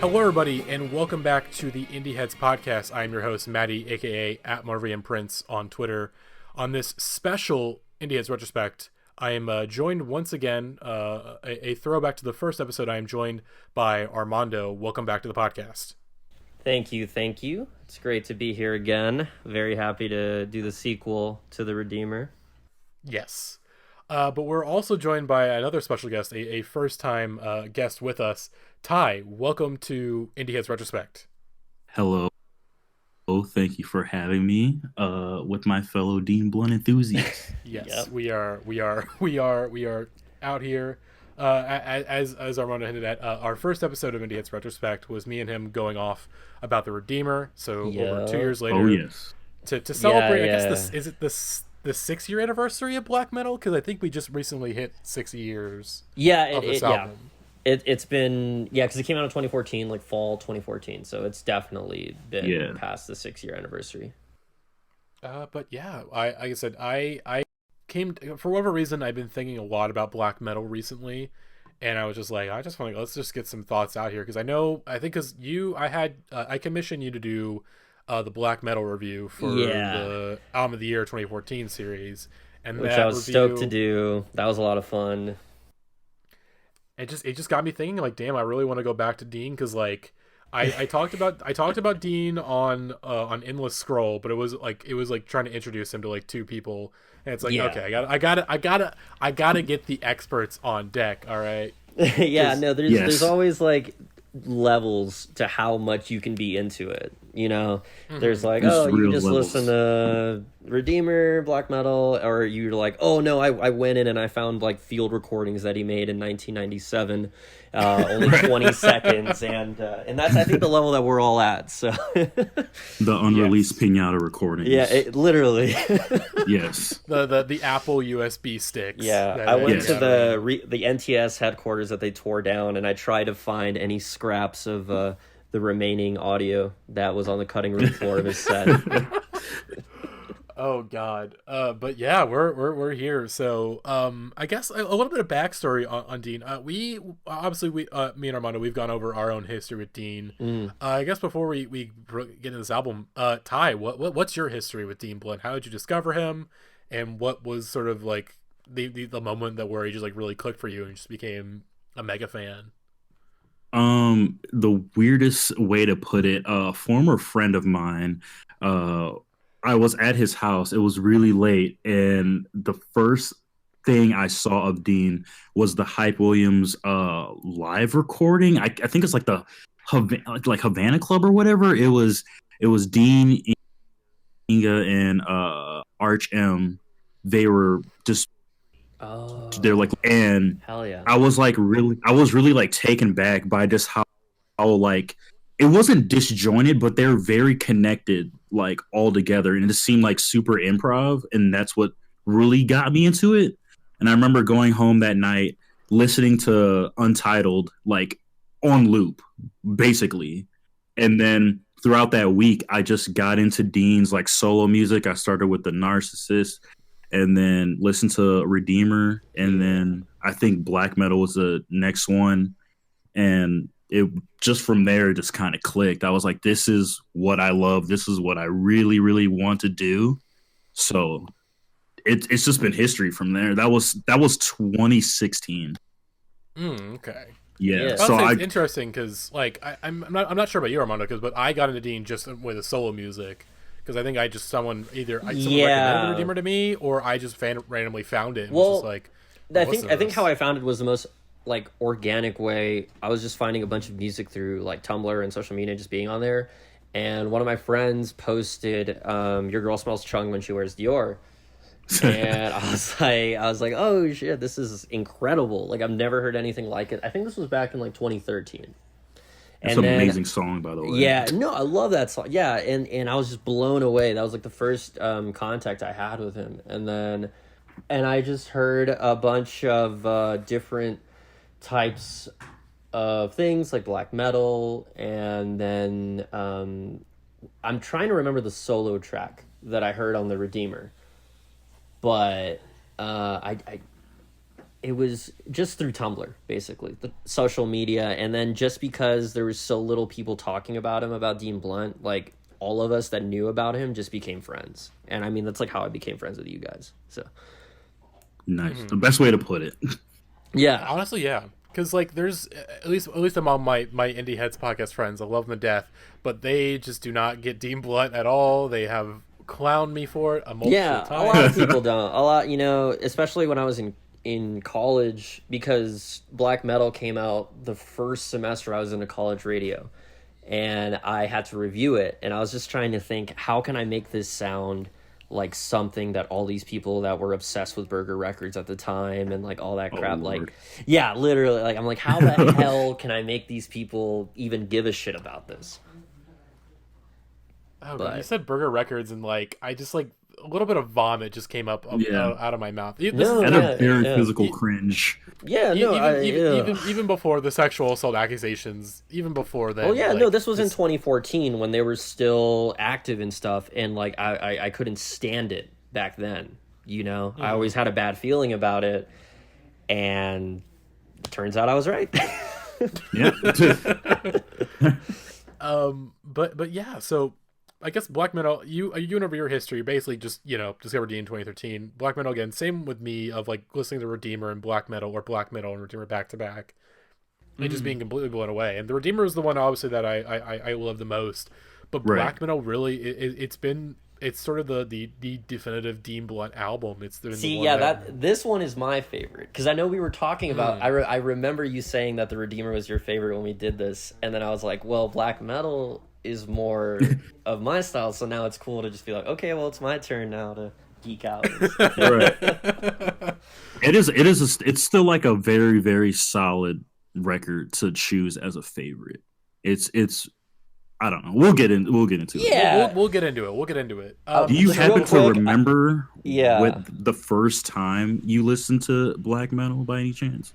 Hello, everybody, and welcome back to the Indieheads podcast. I am your host, Matty, aka at Marvian Prince on Twitter. On this special Indieheads Retrospect, I am joined once again, a throwback to the first episode. I am joined by Armando. Welcome back to the podcast. Thank you. It's great to be here again. Very happy to do the sequel to The Redeemer. Yes. But we're also joined by another special guest, a first-time guest with us. Ty, welcome to Indieheads Retrospect. Hello. Thank you for having me with my fellow Dean Blunt enthusiasts. Yes, Yep. we are out here. As Armando hinted at, our first episode of Indieheads Retrospect was me and him going off about the Redeemer. So over 2 years later, Oh yes. to celebrate, Yeah. I guess is it the 6-year anniversary of black metal? Because I think we just recently hit 6 years. Of this album. It's been, because it came out in 2014, like fall 2014, so it's definitely been past the 6-year anniversary. But yeah, like I said, I came for whatever reason I've been thinking a lot about black metal recently, and I was just like, let's just get some thoughts out here, because I commissioned you to do the black metal review for the album of the year 2014 series, and which I was stoked to do. That was a lot of fun. It just got me thinking, like, damn, I really want to go back to Dean, because like I talked about Dean on Endless Scroll, but it was like trying to introduce him to like two people, and it's like, okay, I gotta get the experts on deck. All right. There's always like levels to how much you can be into it. There's like, you just levels. listen to Redeemer, black metal, or you're like, oh no, I went in and I found like field recordings that he made in 1997, only 20 seconds, and that's, I think, the level that we're all at. So The unreleased pinata recordings. Literally. Yes. The Apple USB sticks. I went to the NTS headquarters that they tore down, and I tried to find any scraps of the remaining audio that was on the cutting room floor of his set. Oh God. But yeah, we're here. So I guess a little bit of backstory on Dean. We me and Armando, we've gone over our own history with Dean. I guess before we get into this album, Ty, what's your history with Dean Blunt? How did you discover him, and what was sort of like the moment where he just like really clicked for you and just became a mega fan? The weirdest way to put it, a former friend of mine, I was at his house. It was really late, and the first thing I saw of Dean was the Hype Williams live recording. I think it's like the Havana Club or whatever. It was Dean, Inga, and Arch M. They were just they're like, and hell yeah. I was really like taken back by just how like it wasn't disjointed, but they're very connected, like all together, and it just seemed like super improv, and that's what really got me into it. And I remember going home that night listening to Untitled like on loop, basically, and then throughout that week I just got into Dean's like solo music. I started with The Narcissist, and then listened to Redeemer, and then I think black metal was the next one, and it just from there just kind of clicked. I was like, this is what I love. This is what I really, really want to do. So it's just been history from there. That was 2016. Okay. Yeah. So it's interesting because like I'm not sure about you, Armando, but I got into Dean just with the solo music. Because I think someone recommended the Redeemer to me, or I just randomly found it. And was just like, I think how I found it was the most like organic way. I was just finding a bunch of music through like Tumblr and social media, just being on there. And one of my friends posted, "Your girl smells chung when she wears Dior," and I was like, oh shit, this is incredible! Like I've never heard anything like it. I think this was back in like 2013. It's an amazing song, by the way. Yeah, no, I love that song. Yeah, and I was just blown away. That was like the first contact I had with him. And I just heard a bunch of different types of things like black metal, and then I'm trying to remember the solo track that I heard on The Redeemer. But I it was just through Tumblr, basically, the social media, and then just because there was so little people talking about him, about Dean Blunt, like all of us that knew about him just became friends. And I mean, that's like how I became friends with you guys. So nice, the best way to put it. yeah, Honestly, yeah. Because like, there's at least among my Indieheads podcast friends, I love them to death, but they just do not get Dean Blunt at all. They have clowned me for it multiple times. a lot of people don't. A lot, especially when I was in college, because black metal came out the first semester I was in a college radio, and I had to review it, and I was just trying to think, how can I make this sound like something that all these people that were obsessed with Burger Records at the time and like all that crap, Lord. yeah, literally, like I'm like, how the hell can I make these people even give a shit about this? Oh, But- you said Burger Records, and like, I just like a little bit of vomit just came up out of my mouth. No, And yeah, a very yeah. physical cringe. Yeah, no, even before the sexual assault accusations, even before that. Oh yeah, like, no, this was in 2014 when they were still active and stuff, and like I couldn't stand it back then. I always had a bad feeling about it, and it turns out I was right. Yeah. But yeah, so I guess black metal, you went over your history, basically just discovered Dean in 2013. Black metal again, same with me, of like listening to Redeemer and black metal, or black metal and Redeemer back to back, and just being completely blown away. And the Redeemer is the one obviously that I love the most, but Right. black metal really it's sort of the definitive Dean Blunt album. It's the See, one yeah, this one is my favorite, because I know we were talking about. I remember you saying that the Redeemer was your favorite when we did this, and then I was like, well, black metal is more of my style, so now it's cool to just be like, okay, well, it's my turn now to geek out. Right. It's still like a very, very solid record to choose as a favorite. It's I don't know. We'll get into it. Yeah. We'll get into it. We'll get into it. Do you Just real happen to quick, remember Yeah. what the first time you listened to black metal by any chance?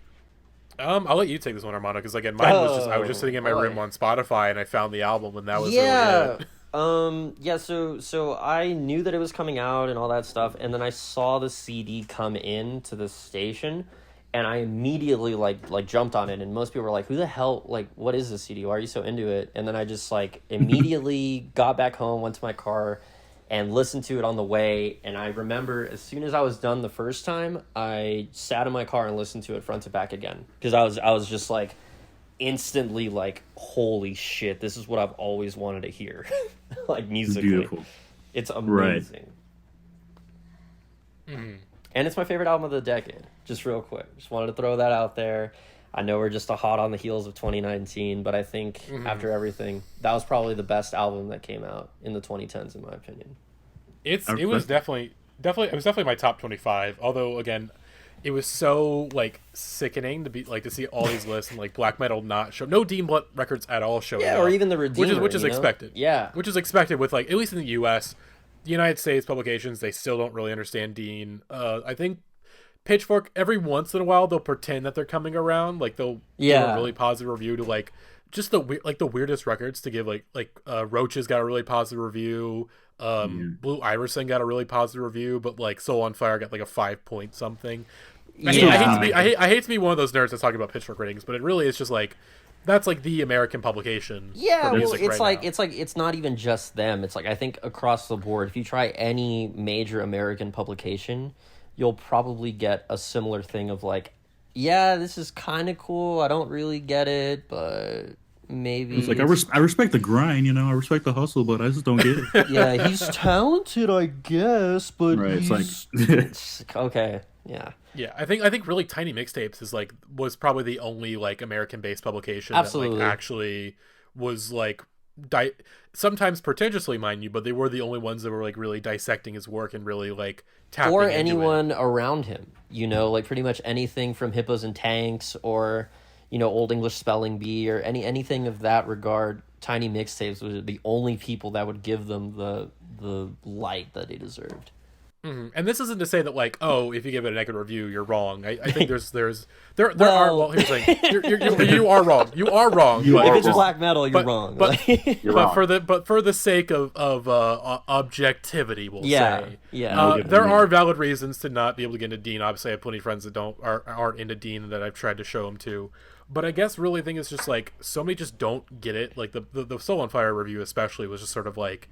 I'll let you take this one, Armando, because again, mine was I was just sitting in my boy. room on Spotify and I found the album, and that was Yeah. really it. Yeah, so I knew that it was coming out and all that stuff, and then I saw the CD come in to the station, and I immediately like jumped on it, and most people were like, who the hell, like, what is this CD? Why are you so into it? And then I just like immediately got back home, went to my car, and listened to it on the way. And I remember as soon as I was done the first time, I sat in my car and listened to it front to back again, because I was just like instantly like, holy shit, this is what I've always wanted to hear. Like musically, Beautiful. it's amazing. And it's my favorite album of the decade. Just real quick, just wanted to throw that out there. I know we're just a hot on the heels of 2019, but I think after everything, that was probably the best album that came out in the 2010s, in my opinion. It was definitely my top 25. Although again, it was so like sickening to see all these lists and like black metal not show, no Dean Blunt records at all showing Yeah, up, or even the Redeemer, which is expected. Yeah, Which is expected with, like, at least in the U.S., the United States publications, they still don't really understand Dean. I think Pitchfork, every once in a while, they'll pretend that they're coming around. Like, they'll give a really positive review to, like, just the weirdest records to give. Like Roaches got a really positive review. Blue Iverson got a really positive review, but, like, Soul on Fire got, like, a 5 point something. I hate to be one of those nerds that's talking about Pitchfork ratings, but it really is just, like, that's like the American publication. Yeah, for well, music right now. it's not even just them. It's like, I think across the board, if you try any major American publication, you'll probably get a similar thing of like, yeah, this is kind of cool. I don't really get it, but maybe It's like I respect the grind, I respect the hustle, but I just don't get it. yeah, he's talented, I guess, but Right? he's... It's like okay, yeah. Yeah, I think really Tiny Mixtapes was probably the only like American based publication Absolutely. that like actually was like sometimes pretentiously, mind you, but they were the only ones that were like really dissecting his work and really like tapping Or into anyone it. around him, like pretty much anything from Hippos and Tanks or Old English Spelling Bee or anything of that regard. Tiny Mixtapes was the only people that would give them the light that they deserved. And this isn't to say that like, oh, if you give it a negative review, you're wrong. I think there are Well- well, here's the thing. You are wrong. You are wrong. You but- If are it's wrong. black metal, you're but- wrong. but- You're but wrong. for the sake of objectivity, we'll Yeah, say, yeah. No different there than are me. valid reasons to not be able to get into Dean. Obviously, I have plenty of friends that aren't into Dean that I've tried to show them to. But I guess really the thing is just like so many just don't get it. Like the Soul on Fire review especially was just sort of like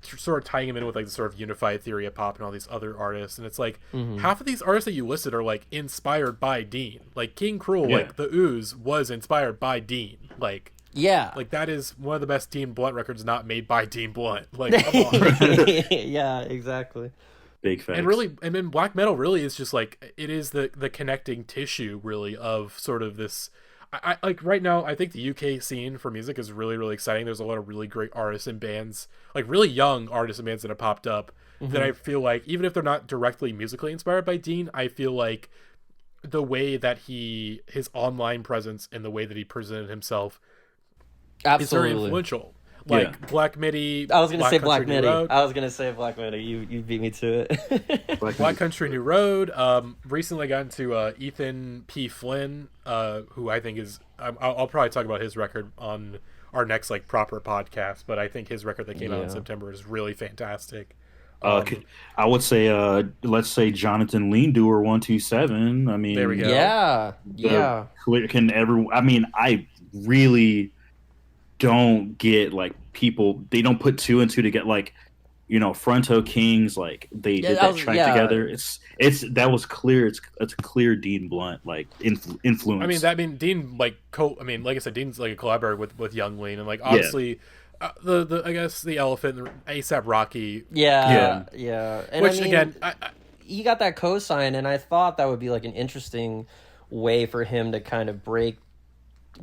sort of tying him in with like the sort of unified theory of pop and all these other artists, and it's like half of these artists that you listed are like inspired by Dean. Like King Cruel, Yeah. like the Ooze was inspired by Dean. Like Yeah. that is one of the best Dean Blunt records not made by Dean Blunt. Like come on. Yeah, exactly. Big facts. And then black metal really is just like it is the connecting tissue really of sort of this. I like right now. I think the UK scene for music is really really exciting. There's a lot of really great artists and bands, like really young artists and bands that have popped up that I feel like even if they're not directly musically inspired by Dean, I feel like the way that his online presence and the way that he presented himself is very Absolutely. influential. Like Yeah. Black Midi. I was gonna say Black Country New Midi. Road. I was gonna say Black Midi. You beat me to it. Black Country New Road. Recently got into Ethan P. Flynn, who I think is. I'll probably talk about his record on our next like proper podcast, but I think his record that came out in Yeah. September is really fantastic. I would say, let's say Jonathan Leendoer 127. I mean, There we go. Yeah. the Yeah. clear- Can ever? I mean, I really don't get like people. They don't put two and two to get like, Fronto Kings. Like they Yeah, did that that was- track yeah. together. That was clear. It's a clear Dean Blunt like influence. I mean Dean like like I said, Dean's like a collaborator with Young Lean, and like obviously the I guess the Elephant, ASAP Rocky, Yeah. Yeah. And which I mean, again he got that cosign, and I thought that would be like an interesting way for him to kind of break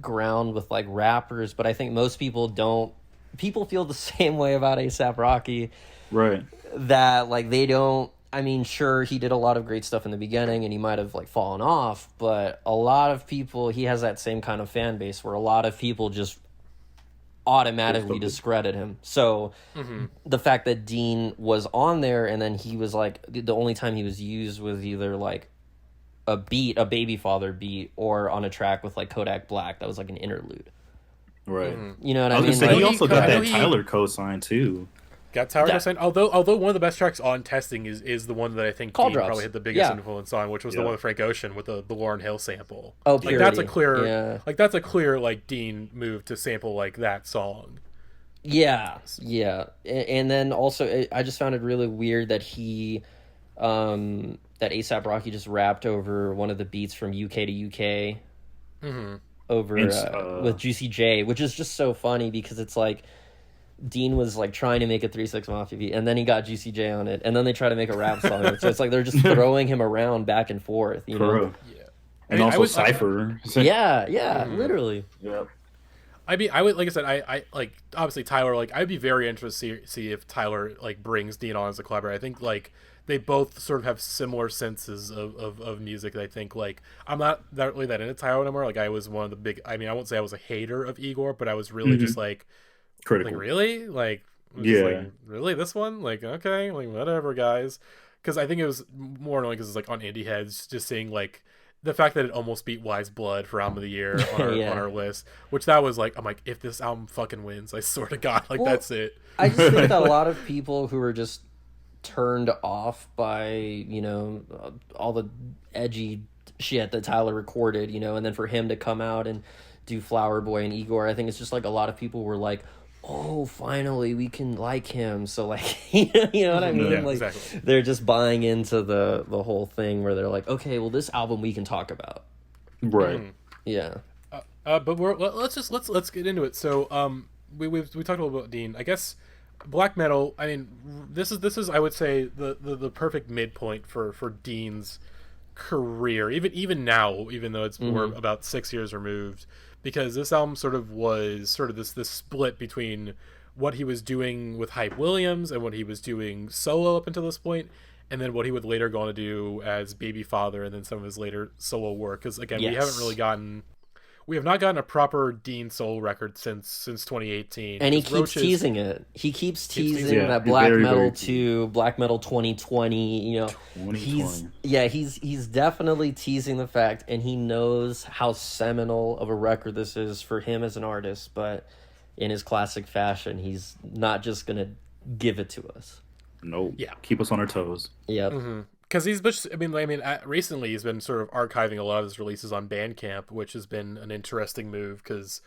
ground with like rappers, but I think most people don't. People feel the same way about ASAP Rocky, right. that like they don't. I mean, sure, he did a lot of great stuff in the beginning, and he might have like fallen off, but a lot of people, he has that same kind of fan base where a lot of people just automatically discredit him. So the fact that Dean was on there, and then he was like the only time he was used was either like a Baby Father beat, or on a track with like Kodak Black that was like an interlude. Right. You know what I I was mean? gonna say he Like, also I got know that he- Tyler cosign too. got Tower Yeah. Cosign. Although one of the best tracks on Testing is the one that I think Call Dean Drops. probably had the biggest Yeah. influence on, which was the Yeah. one with Frank Ocean with the Lauryn Hill sample. Oh, like that's a Purity. clear Yeah. that's a clear like Dean move to sample like that song. Yeah, yeah, and then also I just found it really weird that that ASAP Rocky just rapped over one of the beats from UK to UK, over with Juicy J, which is just so funny because it's like Dean was like trying to make a 3-6 Mafia beat, and then he got Juicy J on it, and then they try to make a rap song. So it's like they're just throwing him around back and forth, you know? Bro. Yeah. And I also would- Cypher. Yeah, literally. Yep. I mean, I would, like I said, I like obviously Tyler. Like, I'd be very interested to see if Tyler like brings Dean on as a collaborator. I think like they both sort of have similar senses of music. I think like I'm not really that into Tyler anymore. Like I was one of the big. I mean, I won't say I was a hater of Igor, but I was really just like Critical. really like Yeah. like, really this one like okay like whatever guys, because I think it was more annoying because it's like on Indieheads just seeing like. The fact that it almost beat Wise Blood for album of the year on our, Yeah. on our list, which that was like, I'm like, if this album fucking wins, I swear to God, like Well, that's it. I just think that a lot of people who are just turned off by, you know, all the edgy shit that Tyler recorded, you know, and then for him to come out and do Flower Boy and Igor, I think it's just like a lot of people were like, oh, finally we can like him. So like, you know what I mean? Yeah, like exactly. they're just buying into the whole thing where they're like, okay, well this album we can talk about. Right. Yeah. But let's get into it. So we talked a little about Dean. I guess black metal. I mean, this is I would say the perfect midpoint for Dean's career. Even now, even though it's we're about 6 years removed, because this album sort of was sort of this split between what he was doing with Hype Williams and what he was doing solo up until this point, and then what he would later go on to do as Baby Father, and then some of his later solo work. Because again, we Yes. haven't really gotten we have not gotten a proper Dean Soul record since 2018. And he 'cause keeps Roaches- teasing it. He keeps teasing teasing it. that Yeah, Black very, Metal very 2, Black Metal 2020, you know. 2020. He's definitely teasing the fact, and he knows how seminal of a record this is for him as an artist, but in his classic fashion, he's not just going to give it to us. Nope. Yeah. Keep us on our toes. Yep. Because recently he's been sort of archiving a lot of his releases on Bandcamp, which has been an interesting move. Because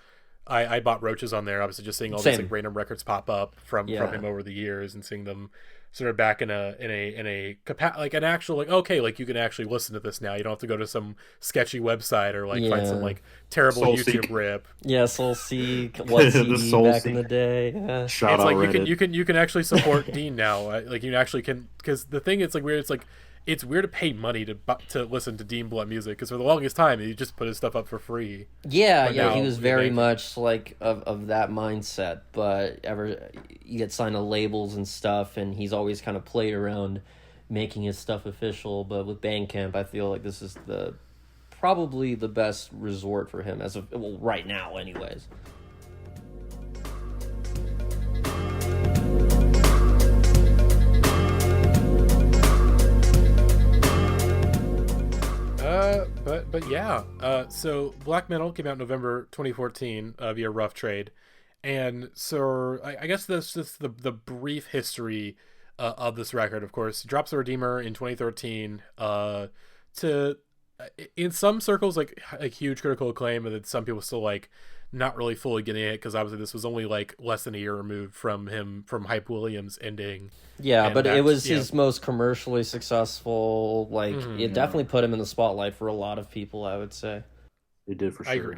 I bought Roaches on there, obviously, just seeing all these Same. like random records pop up from him over the years, and seeing them sort of back in like an actual like, okay, like you can actually listen to this now. You don't have to go to some sketchy website or like find some like terrible Soul YouTube Seek. rip. Yeah, Soul Seek, What CD Soul back Seek. in the day. Yeah. Shout It's out like Reddit. you can actually support Dean now. Like you actually can, because the thing it's like weird. It's like it's weird to pay money to listen to Dean Blunt music, because for the longest time he just put his stuff up for free. Yeah, But yeah, now he was we very make- much like of that mindset. But you get signed to labels and stuff, and he's always kind of played around making his stuff official. But with Bandcamp, I feel like this is probably the best resort for him right now, anyways. But yeah. So Black Metal came out in November 2014 via Rough Trade, and so I guess that's just the brief history of this record. Of course, he drops the Redeemer in 2013. To in some circles like huge critical acclaim, and then some people still like not really fully getting it, because obviously this was only like less than a year removed from Hype Williams ending. Yeah, And but it that's- was yeah. his most commercially successful. Like, it definitely put him in the spotlight for a lot of people, I would say. It did for sure. I agree.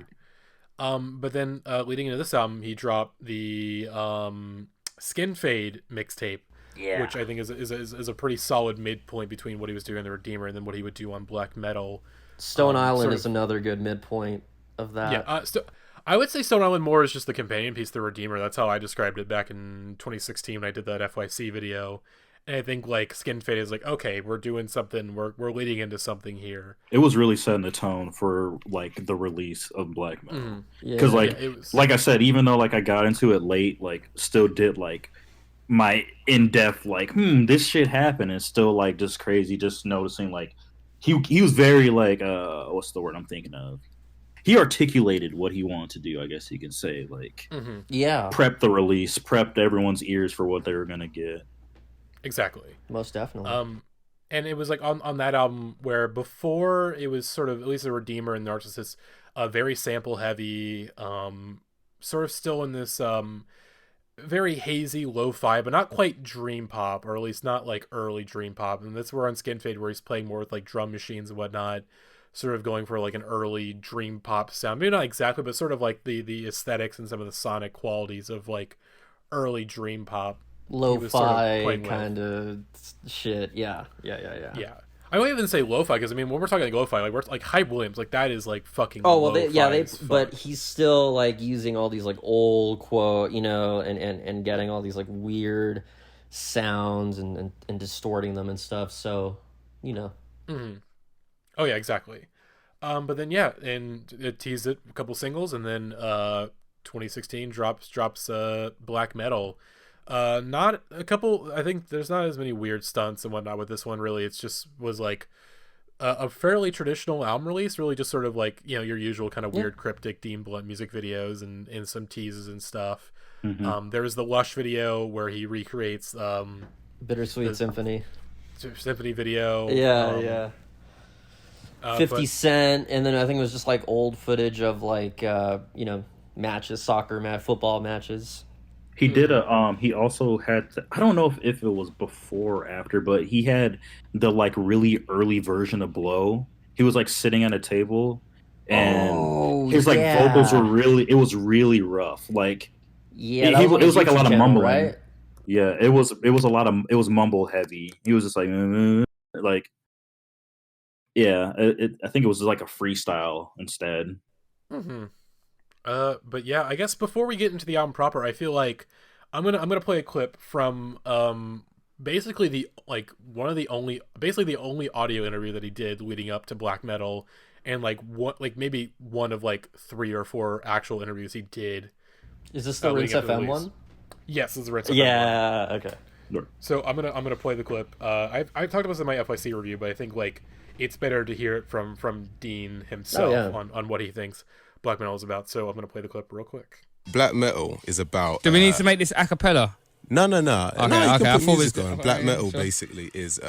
But then leading into this album, he dropped the Skin Fade mixtape, which I think is a pretty solid midpoint between what he was doing in the Redeemer and then what he would do on Black Metal. Stone Island sort is another good midpoint of that. Yeah, I would say Stone Island more is just the companion piece to the Redeemer. That's how I described it back in 2016 when I did that FYC video. And I think like Skin Fade is like, okay, we're doing something, we're leading into something here. It was really setting the tone for like the release of Black Metal. Yeah. Because like it was- like I said, even though like I got into it late, like still did like my in-depth like this shit happened, and still like just crazy, just noticing like he was very like what's the word I'm thinking of? He articulated what he wanted to do, I guess you could say. Like Yeah, prepped the release, prepped everyone's ears for what they were gonna get. exactly. most definitely. And it was like on that album where before it was sort of, at least the Redeemer and Narcissus, very sample heavy, sort of still in this very hazy lo-fi, but not quite dream pop, or at least not like early dream pop. And that's where on Skin Fade, where he's playing more with like drum machines and whatnot, sort of going for like an early dream pop sound. Maybe not exactly, but sort of like the aesthetics and some of the sonic qualities of like early dream pop. was sort of Lo-fi playing with. kind of shit. Yeah. Yeah. I won't even say lo-fi, because I mean when we're talking like lo-fi, like we're like Hype Williams, like that is like fucking Oh well, lo-fi as fuck. but he's still like using all these like old quote, you know, and getting all these like weird sounds and distorting them and stuff. So, you know. Oh yeah, exactly. But then yeah, and it teased it a couple singles, and then 2016 drops Black Metal. Not a couple. I think there's not as many weird stunts and whatnot with this one. Really, it's just was like a fairly traditional album release. Really, just sort of like, you know, your usual kind of weird cryptic Dean Blunt music videos and some teases and stuff. There was the Lush video where he recreates Bittersweet Symphony. Symphony video. Yeah. 50 but- Cent, and then I think it was just like old footage of like you know, matches, football matches. He did he also had I don't know if it was before or after, but he had the like really early version of Blow. He was like sitting at a table, and his like vocals were really rough. Like Yeah, it was like a YouTube lot of channel, mumbling. right? Yeah, it was it was mumble heavy. He was just like yeah, I think it was like a freestyle instead. But yeah, I guess before we get into the album proper, I feel like I'm gonna play a clip from basically the only audio interview that he did leading up to Black Metal, and like what, like maybe one of like 3 or 4 actual interviews he did. Is this the Rinse FM one? Yes, it's the Rinse FM one. Yeah. Okay. So I'm gonna play the clip. I've talked about this in my FYC review, but I think like it's better to hear it from Dean himself on what he thinks black metal is about. So I'm gonna play the clip real quick. Black metal is about. Do we need to make this a cappella? No. Okay, You can put music on. Black metal sure. basically is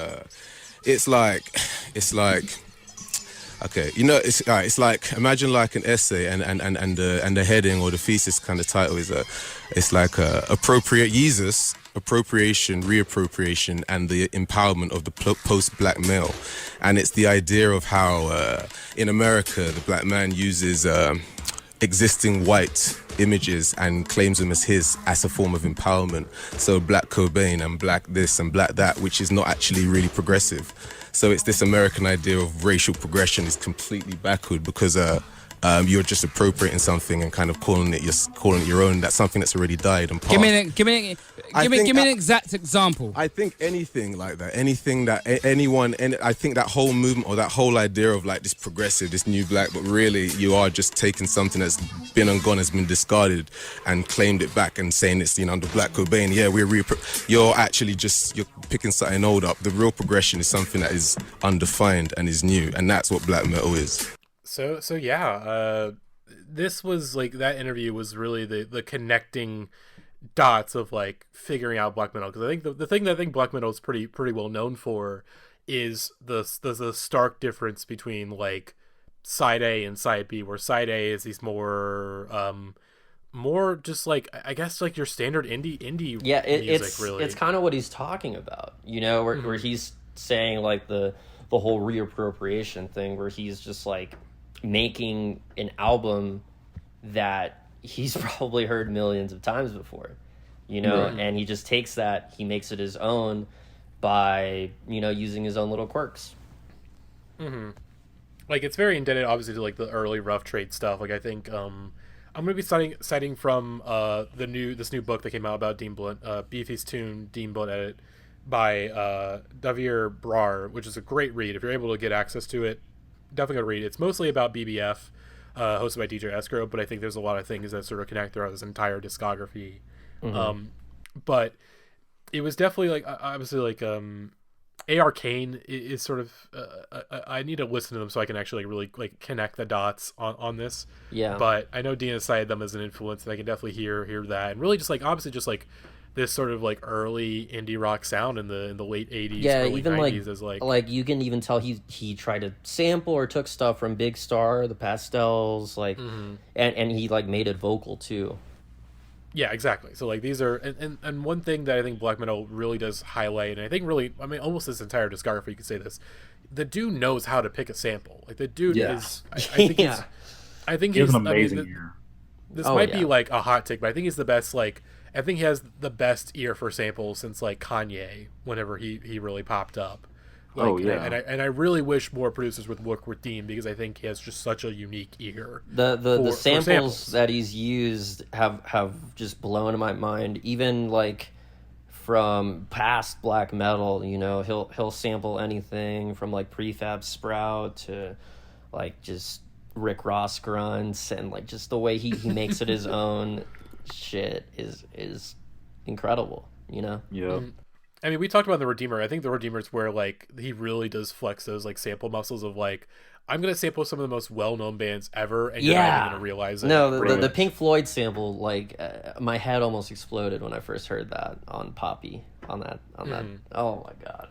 it's like okay, you know, it's like imagine like an essay and the heading or the thesis kind of title is it's like appropriate Jesus, appropriation, reappropriation, and the empowerment of the post-black male, and it's the idea of how in America the black man uses existing white images and claims them as his as a form of empowerment. So black Cobain and black this and black that, which is not actually really progressive. So it's this American idea of racial progression is completely backward because you're just appropriating something and kind of calling it your own. That's something that's already died and passed. Give me an exact example. I think anything like that, anything that I think that whole movement or that whole idea of like this progressive, this new black, but really you are just taking something that's been and gone, has been discarded, and claimed it back and saying it's, you know, the black Cobain. Yeah, you're actually just, you're picking something old up. The real progression is something that is undefined and is new, and that's what black metal is. So yeah, this was like, that interview was really the connecting dots of like figuring out black metal, because I think the thing that I think black metal is pretty well known for is the stark difference between like side A and side B, where side A is these more just like, I guess like your standard indie music, really. It's kind of what he's talking about, you know, where he's saying like the whole reappropriation thing, where he's just like making an album that he's probably heard millions of times before, you know, and he just takes that, he makes it his own by, you know, using his own little quirks. Like, it's very indebted obviously to like the early Rough Trade stuff. Like, I think I'm gonna be citing from this new book that came out about Dean Blunt, Beefy's Tune, Dean Blunt edit, by Davir Brar, which is a great read. If you're able to get access to it, definitely go read it. It's mostly about BBF, hosted by DJ Escrow, but I think there's a lot of things that sort of connect throughout this entire discography. But it was definitely like, obviously like A.R. Kane is sort of I need to listen to them so I can actually really like connect the dots on this. Yeah. But I know Dean cited them as an influence, and I can definitely hear that, and really just like obviously just like this sort of like early indie rock sound in the late 80s, early even 90s is like you can even tell he tried to sample or took stuff from Big Star, the Pastels, like and he like made it vocal too. Yeah, exactly. So like these are and one thing that I think black metal really does highlight, and I think really, I mean, almost this entire discography, you could say this, the dude knows how to pick a sample. Like the dude is I think he's an amazing ear. This might be like a hot take, but I think he's the best. Like, I think he has the best ear for samples since like Kanye, whenever he really popped up. Like, and I really wish more producers would work with Dean, because I think he has just such a unique ear. The samples that he's used have just blown my mind. Even like from past black metal, you know, he'll sample anything from like Prefab Sprout to like just Rick Ross grunts, and like just the way he makes it his own shit is incredible, you know? Yeah. I mean, we talked about the Redeemer. I think the Redeemer is where like he really does flex those like sample muscles of like, I'm gonna sample some of the most well-known bands ever, and you're not even gonna realize it. No, the Pink Floyd sample, like my head almost exploded when I first heard that on Poppy on that. Oh my god.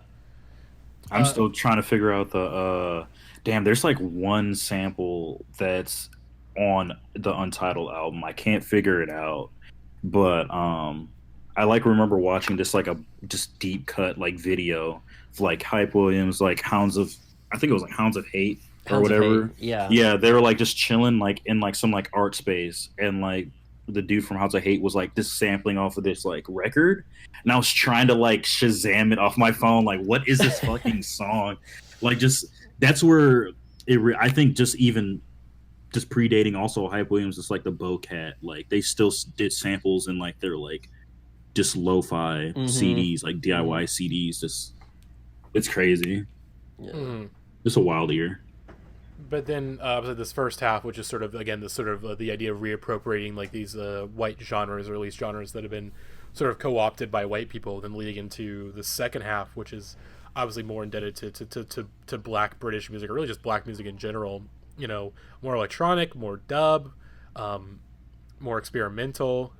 I'm still trying to figure out the there's like one sample that's on the Untitled album. I can't figure it out, but I like remember watching just like a deep cut like video of like Hype Williams, like Hounds of Hate or whatever. Yeah, they were like just chilling like in like some like art space, and like the dude from Hounds of Hate was like just sampling off of this like record, and I was trying to like Shazam it off my phone, like what is this fucking song? Like just that's where I think just predating also Hype Williams, it's like the Bowcat, like they still did samples in like their like just lo-fi CDs, like DIY CDs. Just it's crazy. Just a wild ear. but then obviously this first half, which is sort of again this sort of the idea of reappropriating like these white genres, or at least genres that have been sort of co-opted by white people, then leading into the second half, which is obviously more indebted to black British music, or really just black music in general. You know, more electronic, more dub, more experimental.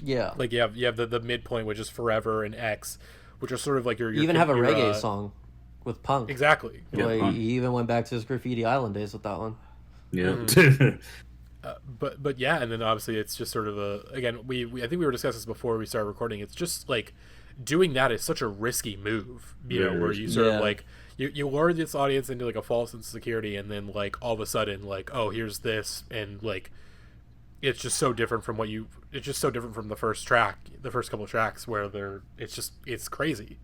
Yeah. Like you have the midpoint, which is Forever and X, which are sort of like your you even have a reggae song with punk. Exactly. He even went back to his Graffiti Island days with that one. Yeah. But yeah, and then obviously it's just sort of again we I think we were discussing this before we started recording. It's just like doing that is such a risky move, you know, where you sort of like you lure this audience into like a false sense of security, and then like all of a sudden like, oh, here's this, and like it's just so different from it's just so different from the first couple of tracks where it's crazy.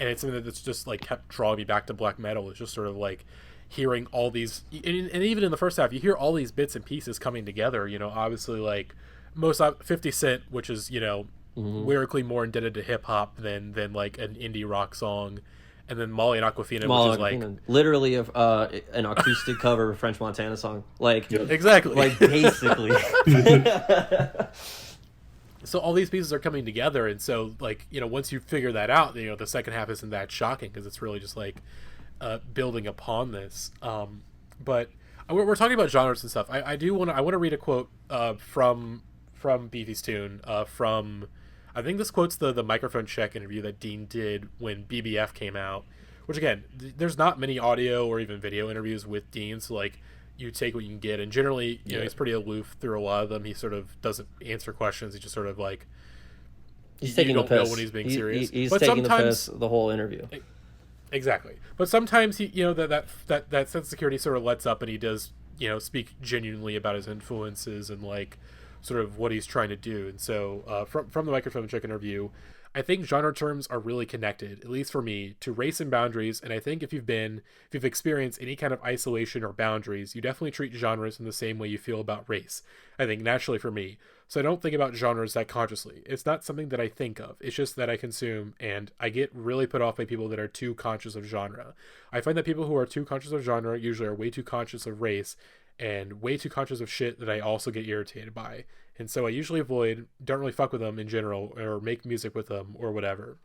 And it's something that's just like kept drawing me back to black metal. It's just sort of like hearing all these, and even in the first half, you hear all these bits and pieces coming together. You know, obviously like most 50 Cent, which is, you know, lyrically more indebted to hip hop than like an indie rock song, and then Molly and Aquafina, which is like literally an acoustic cover of a French Montana song, like exactly, like basically. So all these pieces are coming together, and so like, you know, once you figure that out, you know, the second half isn't that shocking because it's really just like building upon this. But we're talking about genres and stuff. I want to read a quote from Beefy's tune from, I think this quote's the microphone check interview that Dean did when BBF came out, which again, there's not many audio or even video interviews with Dean, so like you take what you can get, and generally, you know, he's pretty aloof through a lot of them. He sort of doesn't answer questions. He just sort of like, he's taking the piss. Know when he's being serious. He's taking the piss the whole interview. Exactly. But sometimes he, you know, that sense of security sort of lets up, and he does, you know, speak genuinely about his influences and like sort of what he's trying to do. And so from the microphone check interview, I think genre terms are really connected, at least for me, to race and boundaries. And I think if you've experienced any kind of isolation or boundaries, you definitely treat genres in the same way you feel about race. I think naturally for me. So I don't think about genres that consciously. It's not something that I think of. It's just that I consume, and I get really put off by people that are too conscious of genre. I find that people who are too conscious of genre usually are way too conscious of race and way too conscious of shit that I also get irritated by. And so I usually don't really fuck with them in general, or make music with them or whatever.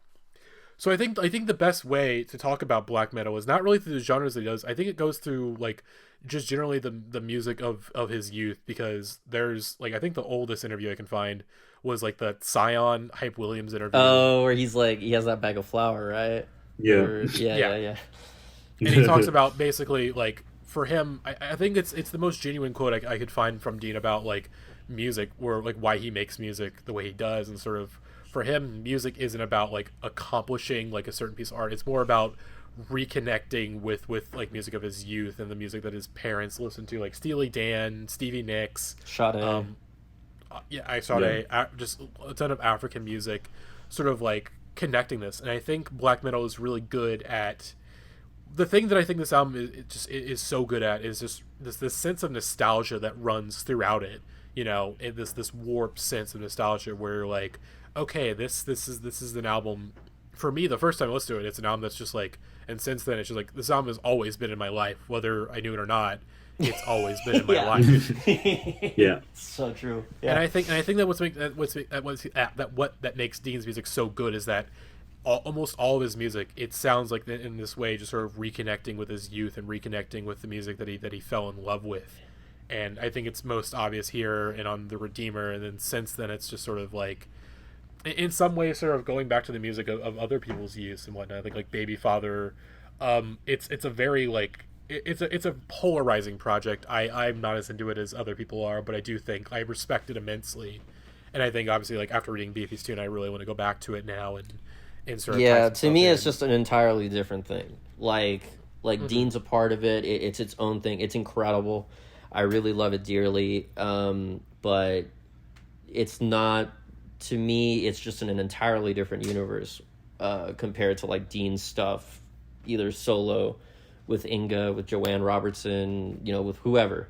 So I think the best way to talk about black metal is not really through the genres that he does. I think it goes through like just generally the music of his youth, because there's like, I think the oldest interview I can find was like the Scion Hype Williams interview. Oh, where he's like, he has that bag of flour, right? Yeah. Yeah. And he talks about basically like, for him, I think it's the most genuine quote I could find from Dean about like music, or like why he makes music the way he does. And sort of for him, music isn't about like accomplishing like a certain piece of art. It's more about reconnecting with like music of his youth and the music that his parents listened to, like Steely Dan, Stevie Nicks, Sade. Just a ton of African music, sort of like connecting this. And I think black metal is really good at, the thing that I think this album is so good at is just this sense of nostalgia that runs throughout it. You know, this warped sense of nostalgia where you're like, okay, this is an album. For me, the first time I listened to it, it's an album that's just like, and since then it's just like, this album has always been in my life, whether I knew it or not. It's always been in my life. Yeah, so true. Yeah. And I think that what makes Dean's music so good is that almost all of his music, it sounds like in this way, just sort of reconnecting with his youth and reconnecting with the music that he fell in love with. And I think it's most obvious here and on The Redeemer, and then since then it's just sort of like, in some ways, sort of going back to the music of other people's use and whatnot. I think like Baby Father, it's a very like, it's a polarizing project. I'm not as into it as other people are, but I do think I respect it immensely. And I think obviously like after reading Beefy's tune, I really want to go back to it now and sort of, yeah, to me it's just an entirely different thing. Like Dean's a part of it. It's its own thing. It's incredible. I really love it dearly. But it's not, to me, it's just in an entirely different universe compared to like Dean's stuff, either solo with Inga, with Joanne Robertson, you know, with whoever.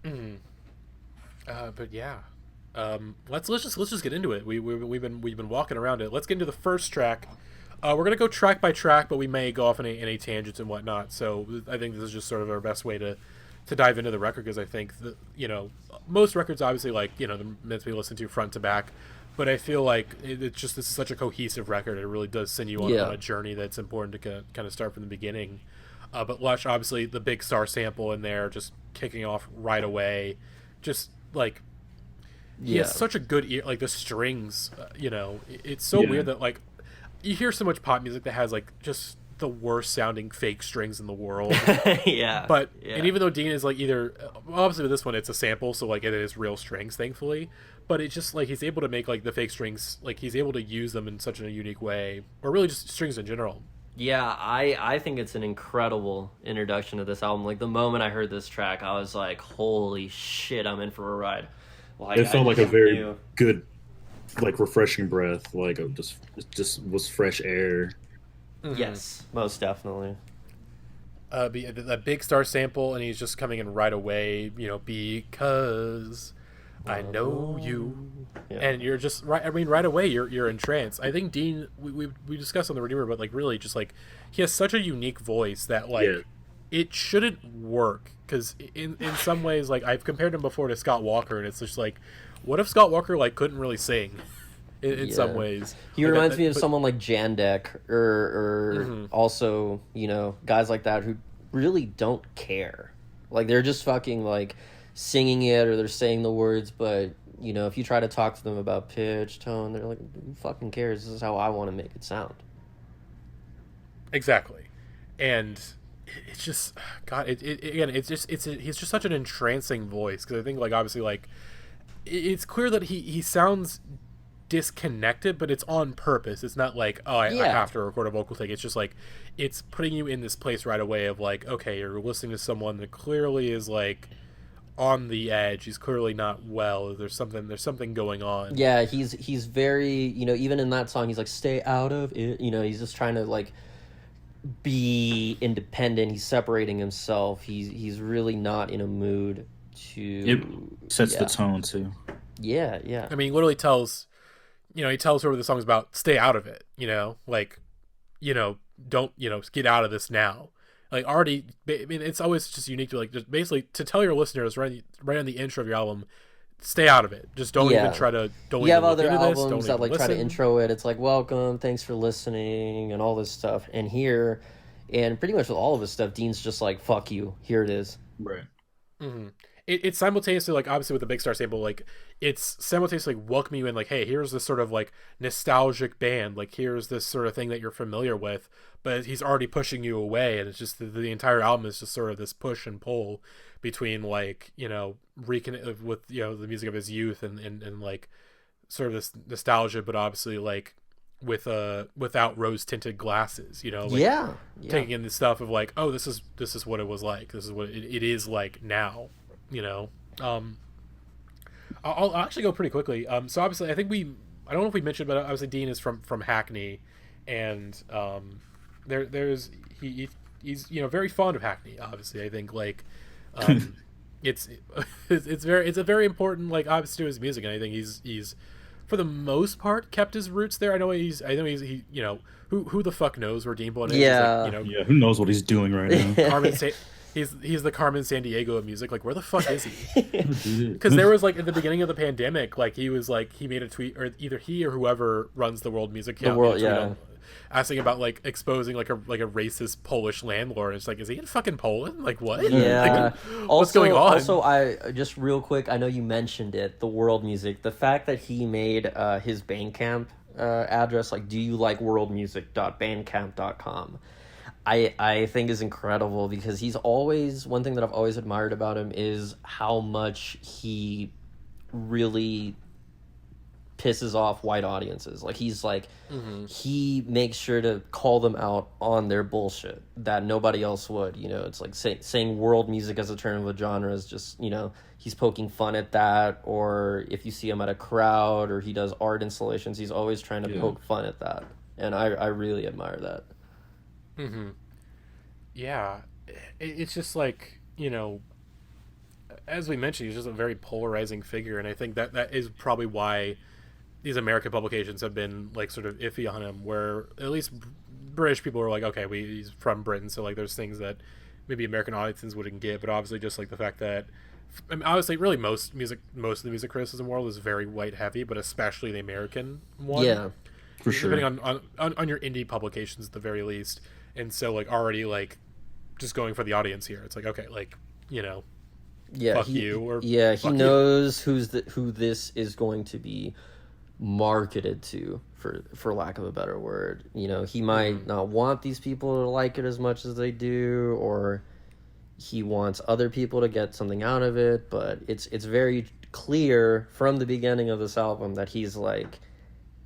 But yeah. Let's just get into it. We've been walking around it. Let's get into the first track, We're gonna go track by track, but we may go off in any tangents and whatnot. So I think this is just sort of our best way to dive into the record, because I think that, most records obviously, like, they're meant to be listened to front to back, but I feel like this is such a cohesive record. It really does send you on a journey that's important to kind of start from the beginning. But Lush, obviously, the big star sample in there, just kicking off right away, just like. He has such a good ear, like the strings, it's so weird that, like, you hear so much pop music that has, like, just the worst sounding fake strings in the world. And even though Dean is, like, obviously with this one it's a sample, so, like, it is real strings, thankfully, but it's just like he's able to make, like, the fake strings, like, he's able to use them in such a unique way, or really just strings in general. Yeah, I think it's an incredible introduction to this album. Like, the moment I heard this track, I was like, holy shit, I'm in for a ride. Like, it felt like a very good, like, refreshing breath. Like, it just was fresh air. Mm-hmm. Yes, most definitely. The big star sample, and he's just coming in right away. Because I know you, and you're just right. I mean, right away you're entranced. I think Dean, we discussed on the Redeemer, but, like, really just, like, he has such a unique voice that, like. Yeah. It shouldn't work, because in some ways, like, I've compared him before to Scott Walker, and it's just like, what if Scott Walker, like, couldn't really sing in some ways? He reminds me of someone like Jandek or also, guys like that who really don't care. Like, they're just fucking, like, singing it, or they're saying the words, but, if you try to talk to them about pitch, tone, they're like, who fucking cares? This is how I want to make it sound. Exactly. And it's just, God, he's just such an entrancing voice, because I think, like, obviously, like, it's clear that he sounds disconnected, but it's on purpose. It's not like, I have to record a vocal thing. It's just like, it's putting you in this place right away of, like, okay, you're listening to someone that clearly is, like, on the edge. He's clearly not well. There's something going on. Yeah, he's very, even in that song, he's like, stay out of it. He's just trying to, like, be independent. He's separating himself. He's really not in a mood to. It sets the tone too. Yeah. I mean, he literally tells, he tells whoever the song's about, stay out of it. Like, don't, get out of this now. Like, already, I mean, it's always just unique to, like, just basically to tell your listeners right on the intro of your album, stay out of it. Just don't even try to. Don't. You have other albums that, like, try to intro it. It's like, welcome, thanks for listening, and all this stuff. And here, and pretty much with all of his stuff, Dean's just like, fuck you. Here it is. Right. Mm-hmm. It's simultaneously, like, obviously with the big star sample, like, it's simultaneously welcoming you in, like, hey, here's this sort of, like, nostalgic band, like, here's this sort of thing that you're familiar with, but he's already pushing you away, and it's just the entire album is just sort of this push and pull between, like, reconnect with, the music of his youth and like, sort of this nostalgia, but obviously, like, with without rose tinted glasses, like, taking in the stuff of, like, oh, this is what it was like, this is what it is like now. I'll actually go pretty quickly. So obviously, I don't know if we mentioned, but obviously Dean is from Hackney, and he's very fond of Hackney. Obviously, I think, like, it's a very important, like, obviously, to his music, and I think he's for the most part kept his roots there. I know he's who the fuck knows where Dean Bowen is? Like, who knows what he's doing right now? He's the Carmen Sandiego of music. Like, where the fuck is he? Because there was, like, at the beginning of the pandemic, like, he was like, he made a tweet, or either he or whoever runs the World Music Count, asking about, like, exposing, like, a racist Polish landlord. It's like, is he in fucking Poland? Like, what? Yeah. Like, what's going on? Also, I just real quick, I know you mentioned it, the World Music, the fact that he made his Bandcamp address, like, do you like worldmusic.bandcamp.com, I think is incredible, because he's always, one thing that I've always admired about him is how much he really pisses off white audiences. Like, he's like, he makes sure to call them out on their bullshit that nobody else would. It's like saying world music as a term of a genre is just, he's poking fun at that. Or if you see him at a crowd, or he does art installations, he's always trying to poke fun at that. And I really admire that. Yeah, it's just like, as we mentioned, he's just a very polarizing figure, and I think that is probably why these American publications have been like sort of iffy on him, where at least British people are like, okay, he's from Britain, so like there's things that maybe American audiences wouldn't get, but obviously just like the fact that, I mean, obviously really most of the music criticism world is very white heavy, but especially the American one. Yeah, for sure. Depending on your indie publications at the very least. And so like already like just going for the audience here, it's like, okay, like, you know, fuck you, or he knows who this is going to be marketed to, for lack of a better word. You know, he might not want these people to like it as much as they do, or he wants other people to get something out of it, but it's very clear from the beginning of this album that he's like,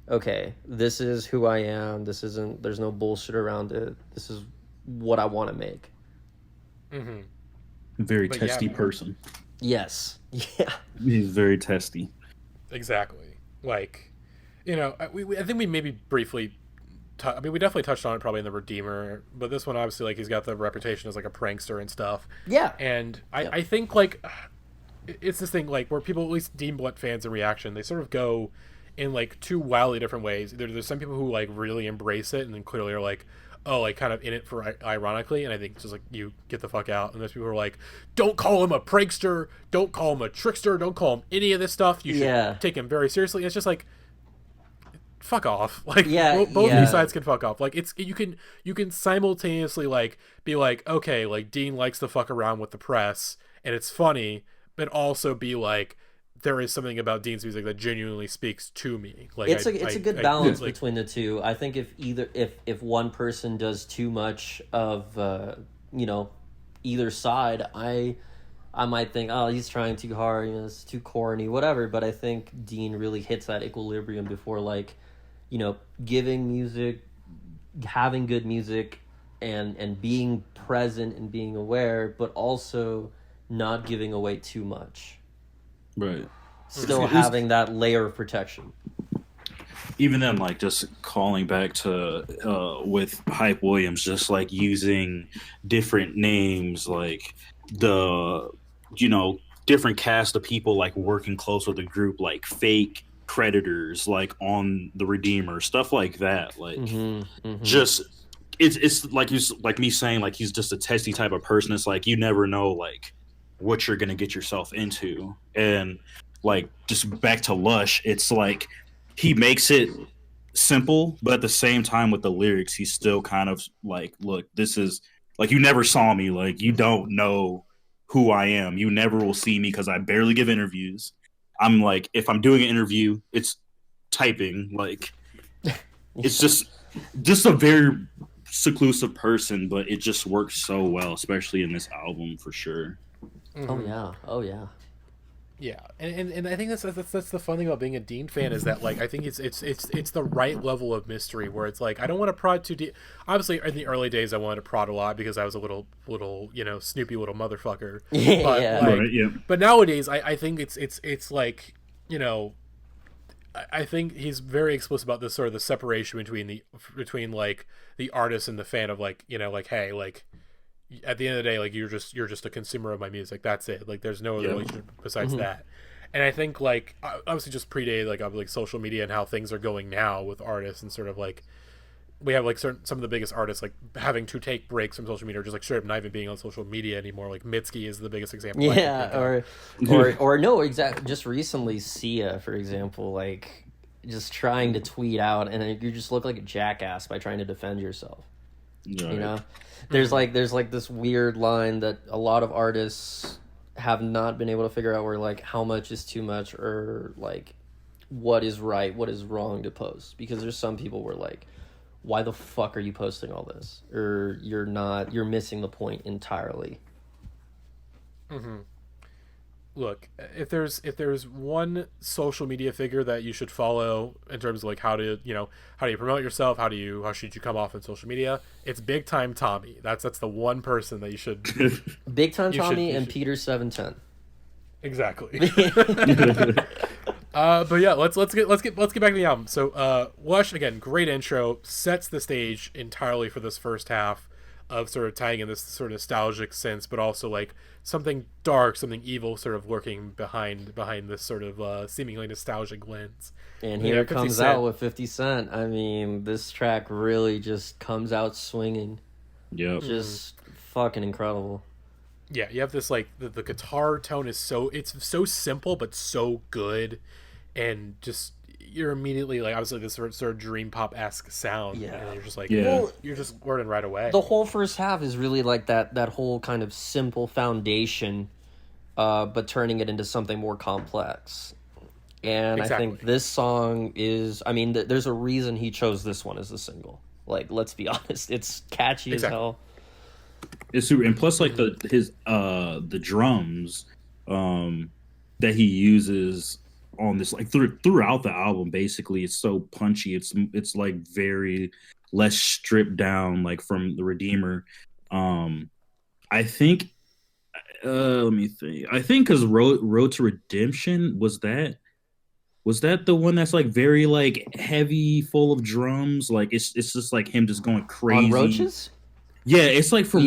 okay, this is who I am, there's no bullshit around it, this is what I want to make. Very testy person. Yes. Yeah. He's very testy. Exactly. Like, you know, I think we maybe briefly I mean, we definitely touched on it probably in The Redeemer, but this one obviously, like, he's got the reputation as like a prankster and stuff. Yeah. And I think like it's this thing like where people, at least Dean Blunt fans in reaction, they sort of go in like two wildly different ways. There's some people who like really embrace it and then clearly are like, oh, like kind of in it for ironically, and I think it's just like, you get the fuck out. And there's people who are like, don't call him a prankster, don't call him a trickster, don't call him any of this stuff, you should take him very seriously. And it's just like, fuck off. Like, both of these sides can fuck off. Like, it's you can simultaneously like be like, okay, like Dean likes to fuck around with the press and it's funny, but also be like, there is something about Dean's music that genuinely speaks to me. Like, it's a good balance between the two. I think if one person does too much of you know, either side, I might think, oh, he's trying too hard, you know, it's too corny, whatever. But I think Dean really hits that equilibrium before, like, you know, giving music, having good music, and being present and being aware, but also not giving away too much. Right. Still having that layer of protection. Even then, like, just calling back to with Hype Williams, just like using different names, like the, you know, different cast of people like working close with the group, like fake creditors, like on The Redeemer, stuff like that. Like, just it's like he's like me saying, like, he's just a testy type of person. It's like you never know like what you're gonna get yourself into. And like, just back to Lush, it's like he makes it simple, but at the same time with the lyrics, he's still kind of like, look, this is like, you never saw me, like, you don't know who I am, you never will see me because I barely give interviews. I'm like, if I'm doing an interview, it's typing, like, it's just a very seclusive person, but it just works so well, especially in this album for sure. Oh yeah. Yeah, and I think that's the fun thing about being a Dean fan, is that like I think it's the right level of mystery where it's like, I don't want to prod too deep. Obviously, in the early days, I wanted to prod a lot because I was a little you know, snoopy little motherfucker. But, but nowadays, I think it's like, you know, I think he's very explicit about this sort of the separation between like the artist and the fan, of like, you know, like, hey, like, at the end of the day, like, you're just a consumer of my music. That's it. Like, there's no other relationship besides that. And I think, like, obviously just predated like social media and how things are going now with artists, and sort of like we have like some of the biggest artists like having to take breaks from social media, or just like straight up not even being on social media anymore. Like Mitski is the biggest example. Yeah, or no, exactly. Just recently, Sia, for example, like just trying to tweet out, and you just look like a jackass by trying to defend yourself. Right. You know, there's like this weird line that a lot of artists have not been able to figure out, where like how much is too much, or like what is right, what is wrong to post. Because there's some people where like, why the fuck are you posting all this? Or you're missing the point entirely. Look, if there's one social media figure that you should follow in terms of like how do you promote yourself, how should you come off on social media, it's Big Time Tommy. That's the one person that you should Big Time Tommy and Peter 710. Exactly. But yeah, let's get back to the album. So Lush, again, great intro, sets the stage entirely for this first half. of sort of tying in this sort of nostalgic sense, but also like something dark, something evil sort of lurking behind this sort of seemingly nostalgic lens. And here it comes out with 50 Cent. I mean, this track really just comes out swinging. Yep. Just fucking incredible. Yeah, you have this like the guitar tone is so simple but so good, and just you're immediately like obviously this sort of dream pop-esque sound. Yeah. And you're just like, Yeah. you're just learning right away. The whole first half is really like that whole kind of simple foundation, but turning it into something more complex. And Exactly. I think this song is, I mean, there's a reason he chose this one as a single. Like, let's be honest, it's catchy as hell. It's super, and plus like the drums that he uses on this, like throughout the album, basically it's so punchy. It's like very less stripped down, like from the Redeemer. I think let me think. I think because Road to Redemption was that the one that's like very like heavy, full of drums. Like it's just like him just going crazy. On Roaches? Yeah, it's like but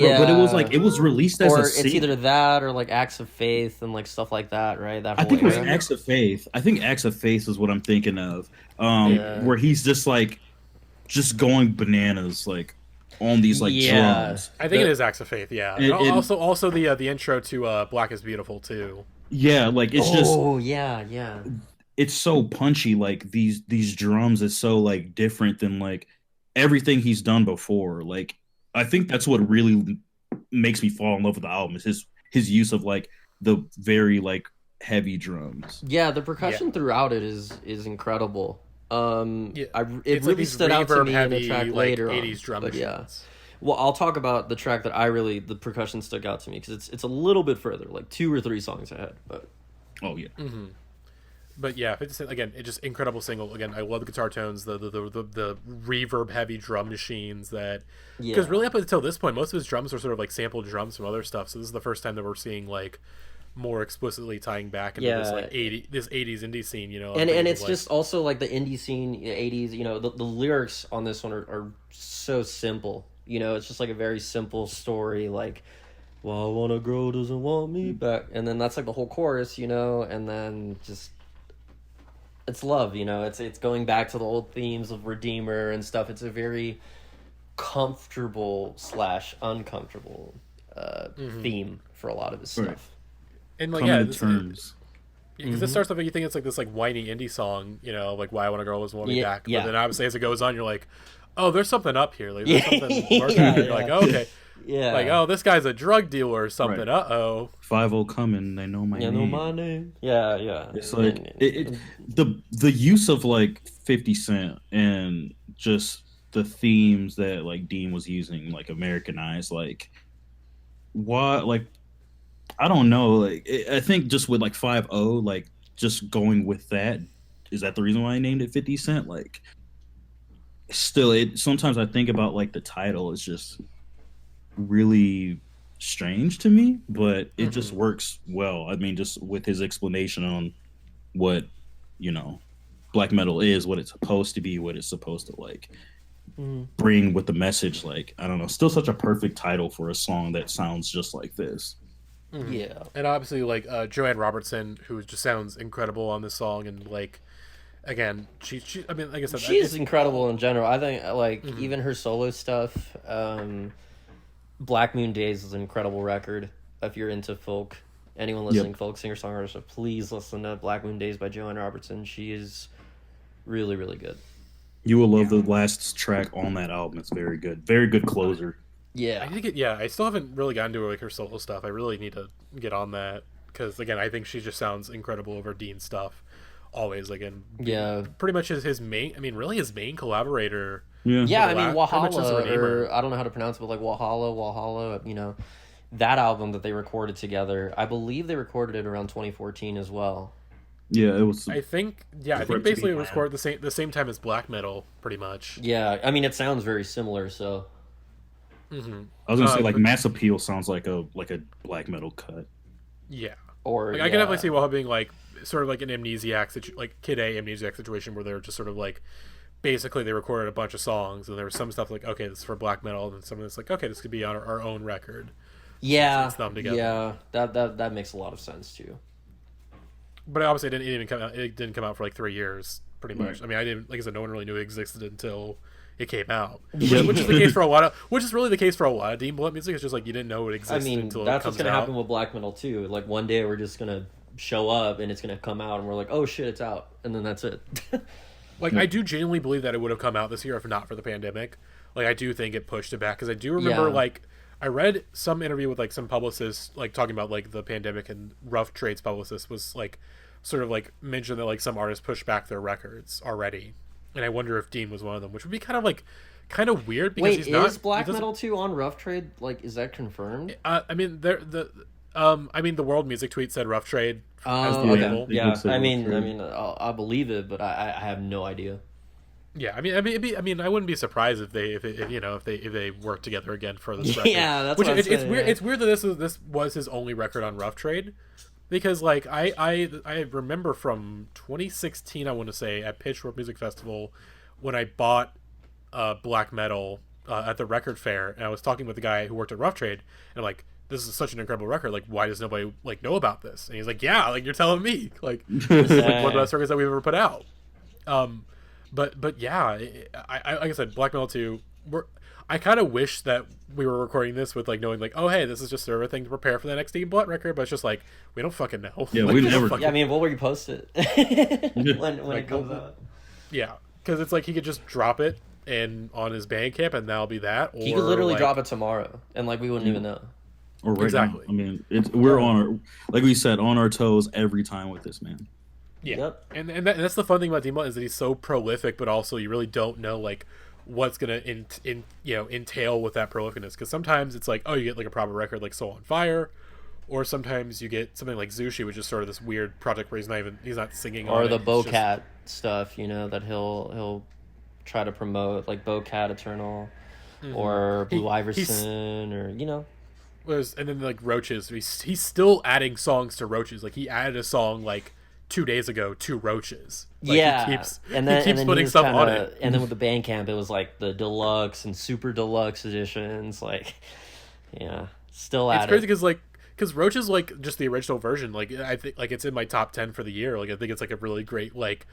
it was released as or a it's single. either that or like Acts of Faith and like stuff like that, right? That I whole think it was era. Acts of Faith. I think Acts of Faith is what I'm thinking of. Where he's just like just going bananas like on these like drums. I think it is Acts of Faith, yeah. And also the intro to Black is Beautiful too. Yeah, like it's just yeah. It's so punchy, like these drums is so like different than like everything he's done before. Like I think that's what really makes me fall in love with the album is his use of like the very like heavy drums. Yeah, the percussion throughout it is incredible. It really like stood out to me in the heavy, track like, later 80s on. drum But yeah. machines. Well, I'll talk about the track that the percussion stuck out to me because it's a little bit further, like 2 or 3 songs ahead. But Oh yeah. Mm-hmm. But yeah, 50 Cent, again, it's just incredible single. Again, I love the guitar tones, the reverb heavy drum machines that because really up until this point, most of his drums are sort of like sampled drums from other stuff. So this is the first time that we're seeing like more explicitly tying back into this like 80s indie scene, you know. And it's like, just also like the indie scene, 80s, you know, the lyrics on this one are so simple. You know, it's just like a very simple story, like, well, I want a girl doesn't want me back, and then that's like the whole chorus, you know, and then just it's love, you know, it's going back to the old themes of Redeemer and stuff. It's a very comfortable / uncomfortable theme for a lot of his stuff. And like because this starts off like you think it's like this like whiny indie song, you know, like Why I Want a Girl Doesn't Want Me Back, but then obviously as it goes on, you're like, oh, there's something up here. Like there's something working here. You're like, oh, okay. Yeah. Like, oh, this guy's a drug dealer or something. Right. Uh-oh. 5-0 coming. They know my name. Know my name. Yeah. It's like the use of like 50 Cent and just the themes that like Dean was using, like Americanized, like what, like I don't know, like I think just with like 5-0, like just going with that, is that the reason why I named it 50 Cent? Like, still, sometimes I think about like the title. It's just really strange to me, but it just works well. I mean, just with his explanation on what, you know, black metal is, what it's supposed to be, what it's supposed to like bring with the message. Like, I don't know, still such a perfect title for a song that sounds just like this. Yeah, and obviously like Joanne Robertson, who just sounds incredible on this song, and like again, she I mean, like I said, she's incredible in general. I think like even her solo stuff. Black Moon Days is an incredible record. If you're into folk, anyone listening, folk singer songwriter, please listen to Black Moon Days by Joanne Robertson. She is really, really good. You will love the last track on that album. It's very good, very good closer. Yeah, I still haven't really gotten to like her solo stuff. I really need to get on that because again, I think she just sounds incredible over Dean's stuff. Always, like, and pretty much his main. I mean, really his main collaborator. Yeah, I mean, Walhalla, or I don't know how to pronounce it, but like Walhalla, you know, that album that they recorded together, I believe they recorded it around 2014 as well. Yeah, it was. I think basically it was recorded the same time as black metal, pretty much. Yeah, I mean, it sounds very similar, so. I was gonna say like Mass Appeal sounds like a black metal cut. Yeah, or like, I can definitely see Walhalla being like sort of like an amnesiac like Kid A amnesiac situation where they're just sort of like basically they recorded a bunch of songs, and there was some stuff like, okay, this is for black metal, and some of it's like, okay, this could be on our own record. Yeah, it's them together. yeah, that makes a lot of sense too. But obviously, it didn't even come out. It didn't come out for like 3 years, pretty much. I mean, I didn't, like I said, no one really knew it existed until it came out, which is the case for a lot of, which is really the case for a lot of Dean Blunt music. It's just like you didn't know it existed. I mean, until that's it comes what's gonna out. happen with black metal too. Like one day we're just gonna show up and it's gonna come out, and we're like, oh shit, it's out, and then that's it. Like, I do genuinely believe that it would have come out this year if not for the pandemic. Like, I do think it pushed it back, because I do remember, like, I read some interview with, like, some publicists, like, talking about, like, the pandemic, and Rough Trade's publicist was, like, sort of, like, mentioned that, like, some artists pushed back their records already. And I wonder if Dean was one of them, which would be kind of weird, because Wait, he's not... is black metal 2 on Rough Trade? Like, is that confirmed? I mean, the World Music tweet said Rough Trade as the okay. label. Yeah, I mean, I'll believe it, but I have no idea. Yeah, I mean, I wouldn't be surprised if they worked together again for this record. Yeah, that's which what I'm saying, it's weird. It's weird that this was his only record on Rough Trade, because like I remember from 2016, I want to say, at Pitchfork Music Festival, when I bought black metal at the record fair, and I was talking with the guy who worked at Rough Trade, and I'm like, this is such an incredible record. Like, why does nobody like know about this? And he's like, yeah, like you're telling me, like this is like one of the best records that we've ever put out. But yeah, I like I said, Black Metal 2. I kind of wish that we were recording this with like knowing like, oh hey, this is just sort of a thing to prepare for the next Dean Blunt record. But it's just like we don't fucking know. Yeah, like, we never. Yeah, I mean, we'll repost it when it comes out. Yeah, because it's like he could just drop it and on his Bandcamp, and that'll be that. Or He could literally like, drop it tomorrow, and like we wouldn't even know. Or right exactly. now. I mean, we're on our, like we said, on our toes every time with this man. Yeah, Yep. and that's the fun thing about Dean Blunt, is that he's so prolific, but also you really don't know like what's gonna entail with that prolificness. Because sometimes it's like, oh, you get like a proper record like Soul on Fire, or sometimes you get something like Zushi, which is sort of this weird project where he's not singing. Or on the it. Bocat stuff, that he'll try to promote, like Bocat Eternal, or Blue Iverson, or and then like Roaches, he's still adding songs to Roaches. Like he added a song like 2 days ago to Roaches. Like, yeah, he keeps then putting stuff on it. And then with the Bandcamp, it was like the deluxe and super deluxe editions. Like, yeah, still at it's crazy because Roaches, like just the original version, like I think like it's in my top 10 for the year. Like I think it's like a really great like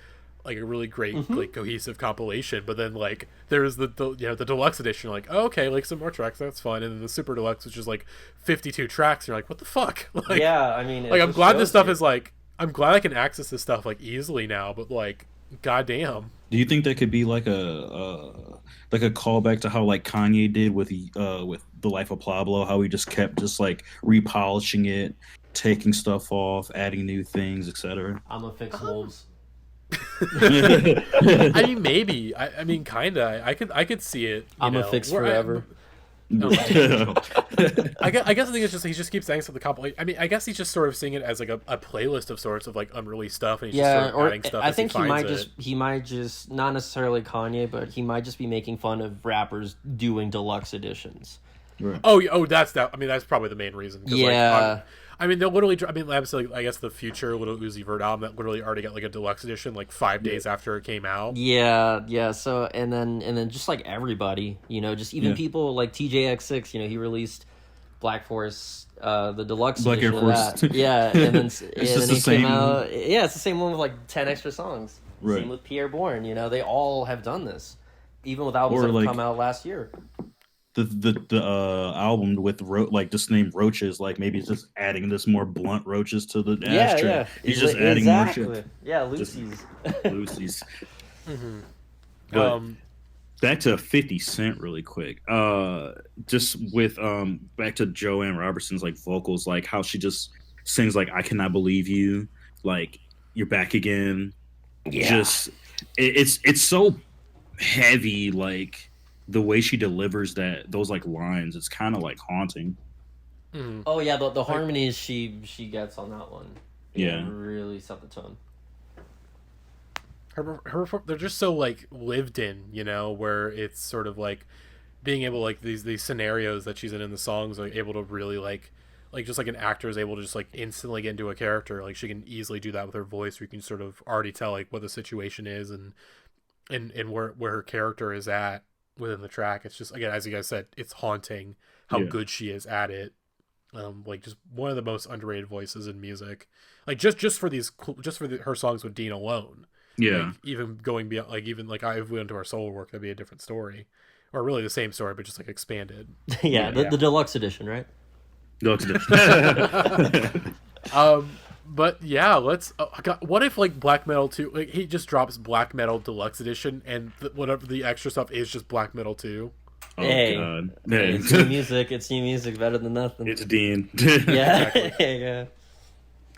cohesive compilation. But then like there's the deluxe edition, like, oh, okay, like some more tracks, that's fun. And then the super deluxe, which is like 52 tracks, and you're like, what the fuck? Like, yeah, I mean, like I'm glad this stuff is like, I'm glad I can access this stuff like easily now, but like goddamn. Do you think that could be like a callback to how like Kanye did with The Life of Pablo, how he just kept just like repolishing it, taking stuff off, adding new things, etc. I'm gonna fix wolves. I mean, maybe. I mean, kinda. I could see it. I'm gonna fix forever. I guess the thing is just he just keeps saying something compilation. I mean, I guess he's just sort of seeing it as like a playlist of sorts of like unreleased stuff, and he's just sort of adding stuff. I think he might just not necessarily Kanye, but he might just be making fun of rappers doing deluxe editions. Right. Oh, that's that. I mean, that's probably the main reason. Yeah. Like, I mean, they'll literally. I mean, obviously, I guess the future Little Uzi Vert album that literally already got like a deluxe edition like 5 days after it came out. Yeah. So and then just like everybody, just even people like TJX6, he released Black Force, the deluxe Black edition Air of Force. that. Yeah, and then It's and just then the he same. came out. Yeah, it's the same one with like 10 extra songs. Right. Same with Pierre Bourne. They all have done this, even with albums Or, that have like, come out last year. The album with like just named Roaches, like maybe it's just adding this more blunt Roaches to the ashtray. Yeah. He's just adding more shit. Yeah, Lucy's. Lucy's. But back to 50 Cent really quick. Just with back to Joanne Robertson's like vocals, like how she just sings like "I cannot believe you," like "You're back again." Yeah. Just it's so heavy, like the way she delivers those like lines, it's kind of like haunting. Oh yeah, the harmonies she gets on that one. Yeah, really set the tone. Her they're just so like lived in, where it's sort of like being able like these scenarios that she's in the songs, like able to really like just like an actor is able to just like instantly get into a character. Like she can easily do that with her voice, where you can sort of already tell like what the situation is, and and where her character is at within the track. It's just, again, as you guys said, it's haunting how good she is at it. Like just one of the most underrated voices in music. Like just for her songs with Dean alone. Yeah. Like, even going beyond, like even like if we went to our solo work, that'd be a different story, or really the same story but just like expanded. The deluxe edition, right? Deluxe edition. But yeah, let's. What if like Black Metal 2? Like he just drops Black Metal Deluxe Edition, and whatever the extra stuff is just Black Metal 2. Oh, hey, God. it's new music. It's new music, better than nothing. It's Dean. Yeah, Exactly. yeah.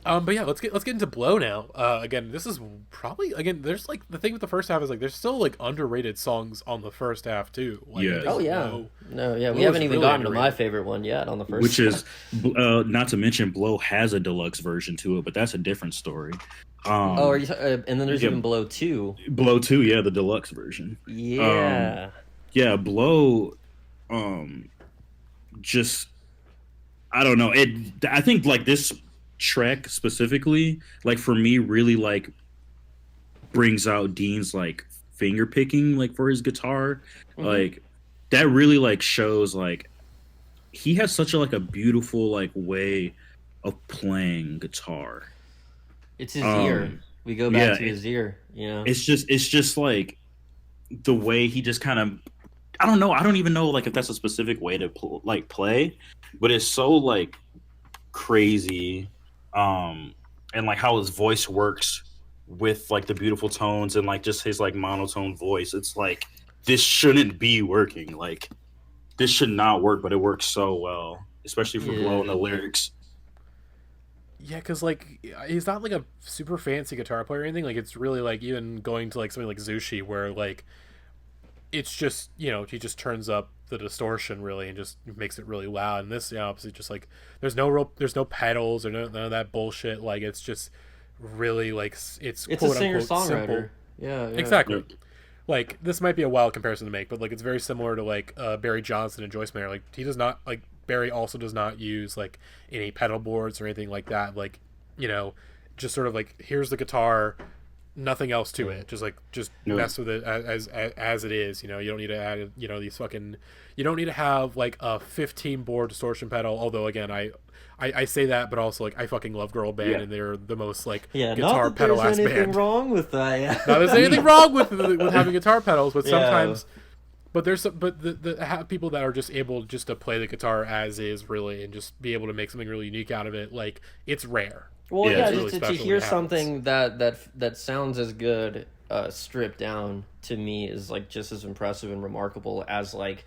But yeah, let's get into Blow now. Again, this is probably, again, there's like the thing with the first half is like there's still like underrated songs on the first half too. Like, Yeah. Oh yeah. Blow We haven't even really gotten to underrated. my favorite one yet on the first. Which is, not to mention, Blow has a deluxe version to it, but that's a different story. Are you? And then there's even Blow 2. Blow 2, yeah, the deluxe version. Yeah. Yeah, Blow, just, I don't know. I think like this track specifically, like for me, really like brings out Dean's like finger picking, like for his guitar. Like that really like shows like he has such a beautiful like way of playing guitar. It's his ear. We go back to his ear. It's just like the way he just kind of, I don't know. I don't even know like if that's a specific way to play, but it's so like crazy, and like how his voice works with like the beautiful tones and like just his like monotone voice. It's like this shouldn't be working. Like this should not work, but it works so well, especially for Blow and the lyrics. Yeah, because like he's not like a super fancy guitar player or anything. Like it's really like even going to like something like Zushi, where like it's just, he just turns up the distortion really and just makes it really loud. And this, obviously, just like there's no pedals or none of that bullshit. Like it's just really like it's a quote singer unquote simple. songwriter. Yeah, Exactly. Like this might be a wild comparison to make, but like it's very similar to like Barry Johnson and Joyce Mayer. Like he does not, like Barry also does not use like any pedal boards or anything like that. Like just sort of like here's the guitar, nothing else to it. Just mess with it as it is. You don't need to add these fucking. You don't need to have like a 15 board distortion pedal. Although again, I say that, but also like I fucking love Girl Band and they're the most like guitar pedal ass band. Not that there's anything wrong with that. Yeah. Not there's anything wrong with having guitar pedals, but sometimes. But there's the people that are just able just to play the guitar as is really and just be able to make something really unique out of it. Like it's rare. Well, It's really really to special hear when it something that sounds as good stripped down to me is like just as impressive and remarkable as like,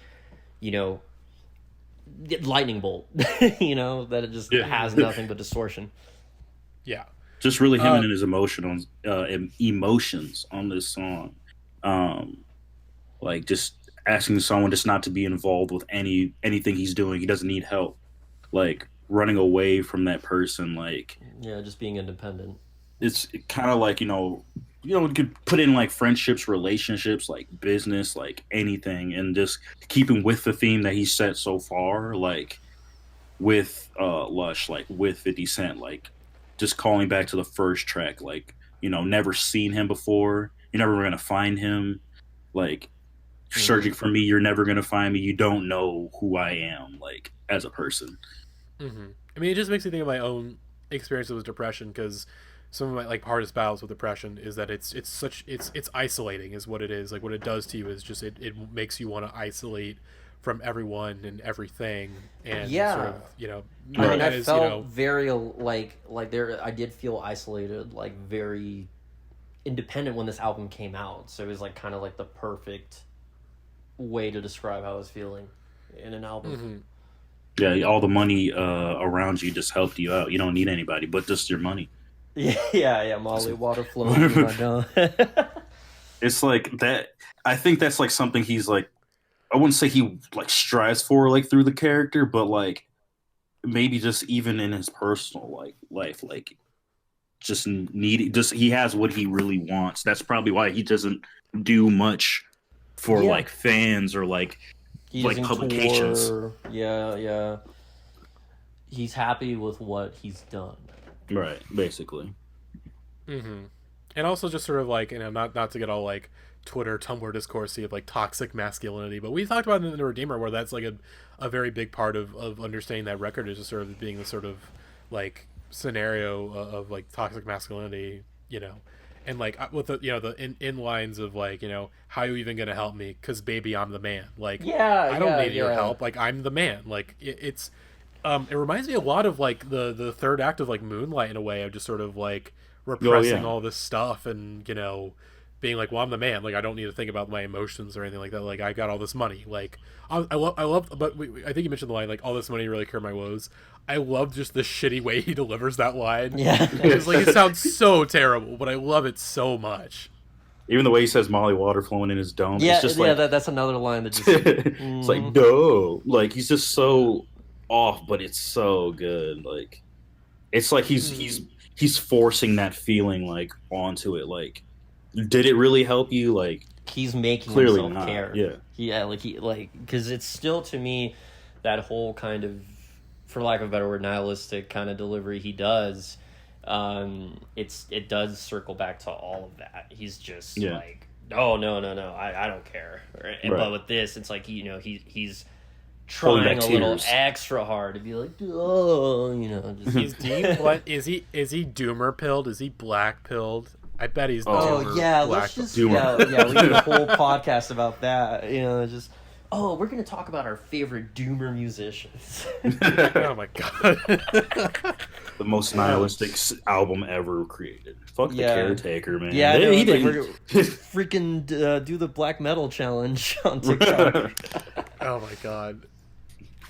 lightning bolt. That it just has nothing but distortion. Yeah. Just really him and his emotions on this song. Like just asking someone just not to be involved with anything he's doing. He doesn't need help. Like running away from that person, like just being independent. It's kind of like you could put in like friendships, relationships, like business, like anything, and just keeping with the theme that he set so far, like with Lush, like with 50 Cent, like just calling back to the first track, like never seen him before, you're never gonna find him, like searching for me, you're never gonna find me, you don't know who I am, like as a person. I mean, it just makes me think of my own experiences with depression, because some of my like hardest battles with depression is that it's isolating is what it is. Like what it does to you is just it makes you want to isolate from everyone and everything, and sort of, I mean, I felt very like there. I did feel isolated, like very independent when this album came out. So it was like kind of like the perfect way to describe how I was feeling in an album. Yeah, all the money around you just helped you out. You don't need anybody but just your money. Yeah. Molly water flowing through my dome. It's like that. I think that's like something he's like. I wouldn't say he like strives for like through the character, but like maybe just even in his personal like life, like just he has what he really wants. That's probably why he doesn't do much for like fans or like publications. Tour. Yeah. He's happy with what he's done. Right, basically. And also just sort of like, not to get all like Twitter, Tumblr discoursey of like toxic masculinity, but we talked about it in the Redeemer, where that's like a very big part of understanding that record is just sort of being the sort of like scenario of like toxic masculinity, and like with the in lines of like, how are you even gonna help me? Because baby, I'm the man. Like, I don't need your help. Like, I'm the man. Like it's it reminds me a lot of like the third act of like Moonlight in a way of just sort of like repressing all this stuff and being like, well, I'm the man, like I don't need to think about my emotions or anything like that, like I got all this money, like I love but I think you mentioned the line like, all this money really cure my woes. I love just the shitty way he delivers that line. It's like, it sounds so terrible, but I love it so much. Even the way he says Molly water flowing in his dome, it's just like, that's another line that just it's like, no, like he's just so off, but it's so good. Like it's like he's forcing that feeling like onto it. Like, did it really help you? Like, he's making clearly himself not. care. Because it's still, to me, that whole kind of, for lack of a better word, nihilistic kind of delivery he does. It does circle back to all of that. He's just like, no, I don't care. But with this, it's like he's trying a little extra hard to be like, just... Is Dean, what is he doomer pilled? Is he black pilled? I bet he's doomer, let's just we need a whole podcast about that. We're gonna talk about our favorite doomer musicians. Oh my god. The most nihilistic album ever created. Fuck the Caretaker, man. Yeah, he didn't freaking do the black metal challenge on TikTok. Oh my god.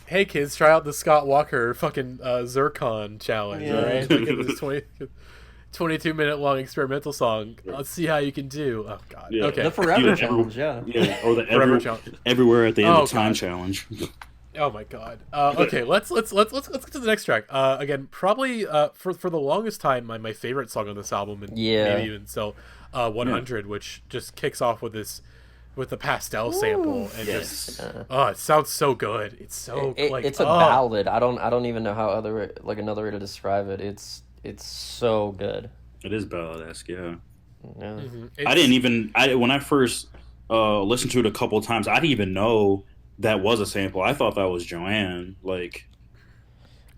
Hey kids, try out the Scott Walker fucking Zircon challenge, alright? Like, this 22-minute long experimental song. Let's see how you can do. Oh god. Yeah. Okay. The Forever Challenge, or the Forever Challenge. Everywhere at the End of Time challenge. Oh my god. Okay, let's get to the next track. Again, probably for the longest time my favorite song on this album, and maybe even so, 100, which just kicks off with the pastel sample and just it sounds so good. It's so it's a ballad. I don't even know how another way to describe it. It's so good. It is ballad-esque, yeah. Mm-hmm. When I first listened to it a couple of times, I didn't even know that was a sample. I thought that was Joanne. Like,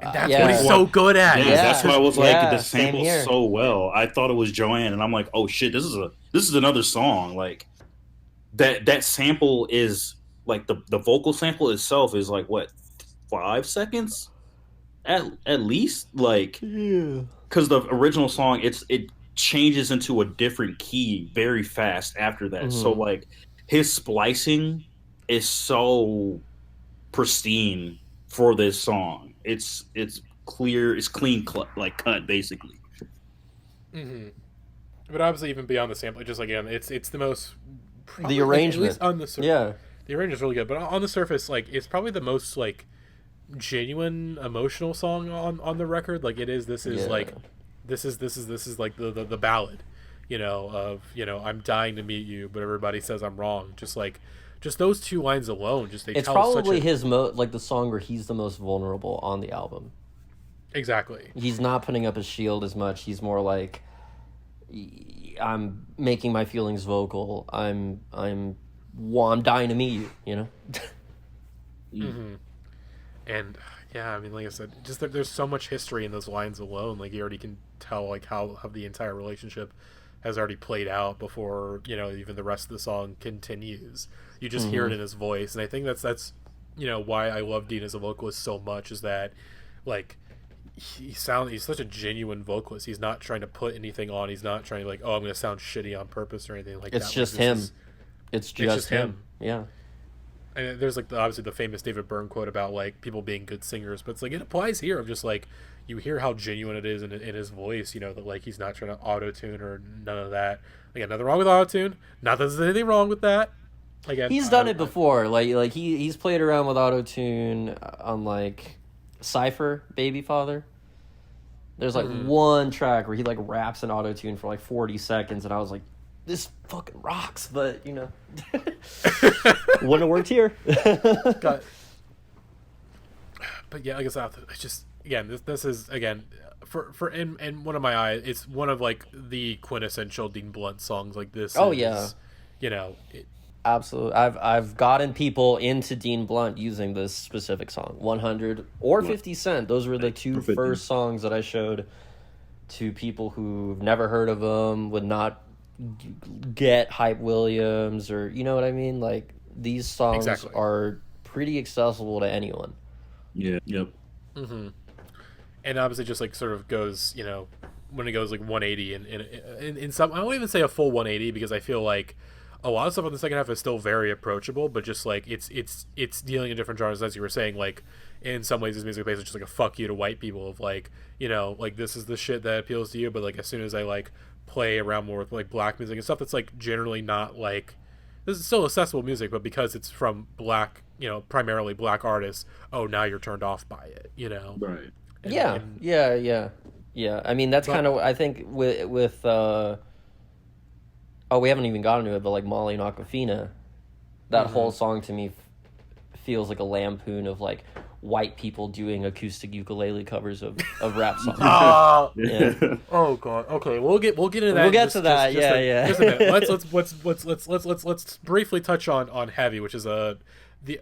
and that's what he's so good at. Yeah, that's why I was like, the sample so well. I thought it was Joanne, and I'm like, oh shit, this is another song. Like, that sample is like the vocal sample itself is like what, 5 seconds at least, like, because the original song it changes into a different key very fast after that. So like his splicing is so pristine for this song. It's clear, it's clean cut basically. But obviously, even beyond the sample, just again, it's the most the arrangement, at least on the surface, the arrangement's really good. But on the surface, like, it's probably the most like genuine emotional song on the record. Like, this is like the ballad, of I'm dying to meet you, but everybody says I'm wrong. Just those two lines alone, it's probably his the song where he's the most vulnerable on the album. Exactly. He's not putting up a shield as much. He's more like, I'm making my feelings vocal. I'm dying to meet you. And yeah, I mean, like I said, just there's so much history in those lines alone. Like, you already can tell like how the entire relationship has already played out before even the rest of the song continues. You just hear it in his voice, and I think that's why I love Dean as a vocalist so much, is that like he's such a genuine vocalist. He's not trying to put anything on. He's not trying to like, I'm gonna sound shitty on purpose or anything like that. It's just him. It's just him. Yeah. And there's like obviously the famous David Byrne quote about like people being good singers, but it's like it applies here of just like you hear how genuine it is in his voice, that like he's not trying to auto-tune or none of that. Again, nothing wrong with auto-tune. Not that there's anything wrong with that. Again, he's done it before. Like he's played around with auto-tune on like Cypher, Baby Father. There's like one track where he like raps in auto-tune for like 40 seconds, and I was like, this fucking rocks, but wouldn't have worked here. But yeah, like I said, it's just again, this is again for in one of my eyes, it's one of like the quintessential Dean Blunt songs. Like this. Oh is, yeah, you know. absolutely. I've gotten people into Dean Blunt using this specific song, 100 or 50 Cent. Those were the two first songs that I showed to people who've never heard of them, would not get Hype Williams, or you know what I mean. Like these songs are pretty accessible to anyone. Yeah. Yep. Mm-hmm. And obviously, just like sort of goes, you know, when it goes like 180 and in some, I won't even say a full 180 because I feel like a lot of stuff on the second half is still very approachable, but just like it's dealing in different genres, as you were saying. Like in some ways, this music is just like a fuck you to white people of like, you know, like this is the shit that appeals to you, but like as soon as I like play around more with like black music and stuff that's like generally not like, this is still accessible music, but because it's from black, you know, primarily black artists, oh, now you're turned off by it, you know? Right. Yeah. I mean, that's kind of, I think with we haven't even gotten to it, but like Molly and Aquafina, that whole song to me feels like a lampoon of like white people doing acoustic ukulele covers of rap songs. Oh god. Okay, we'll get into that. We'll get to that. Just a minute. Let's briefly touch on Heavy, which is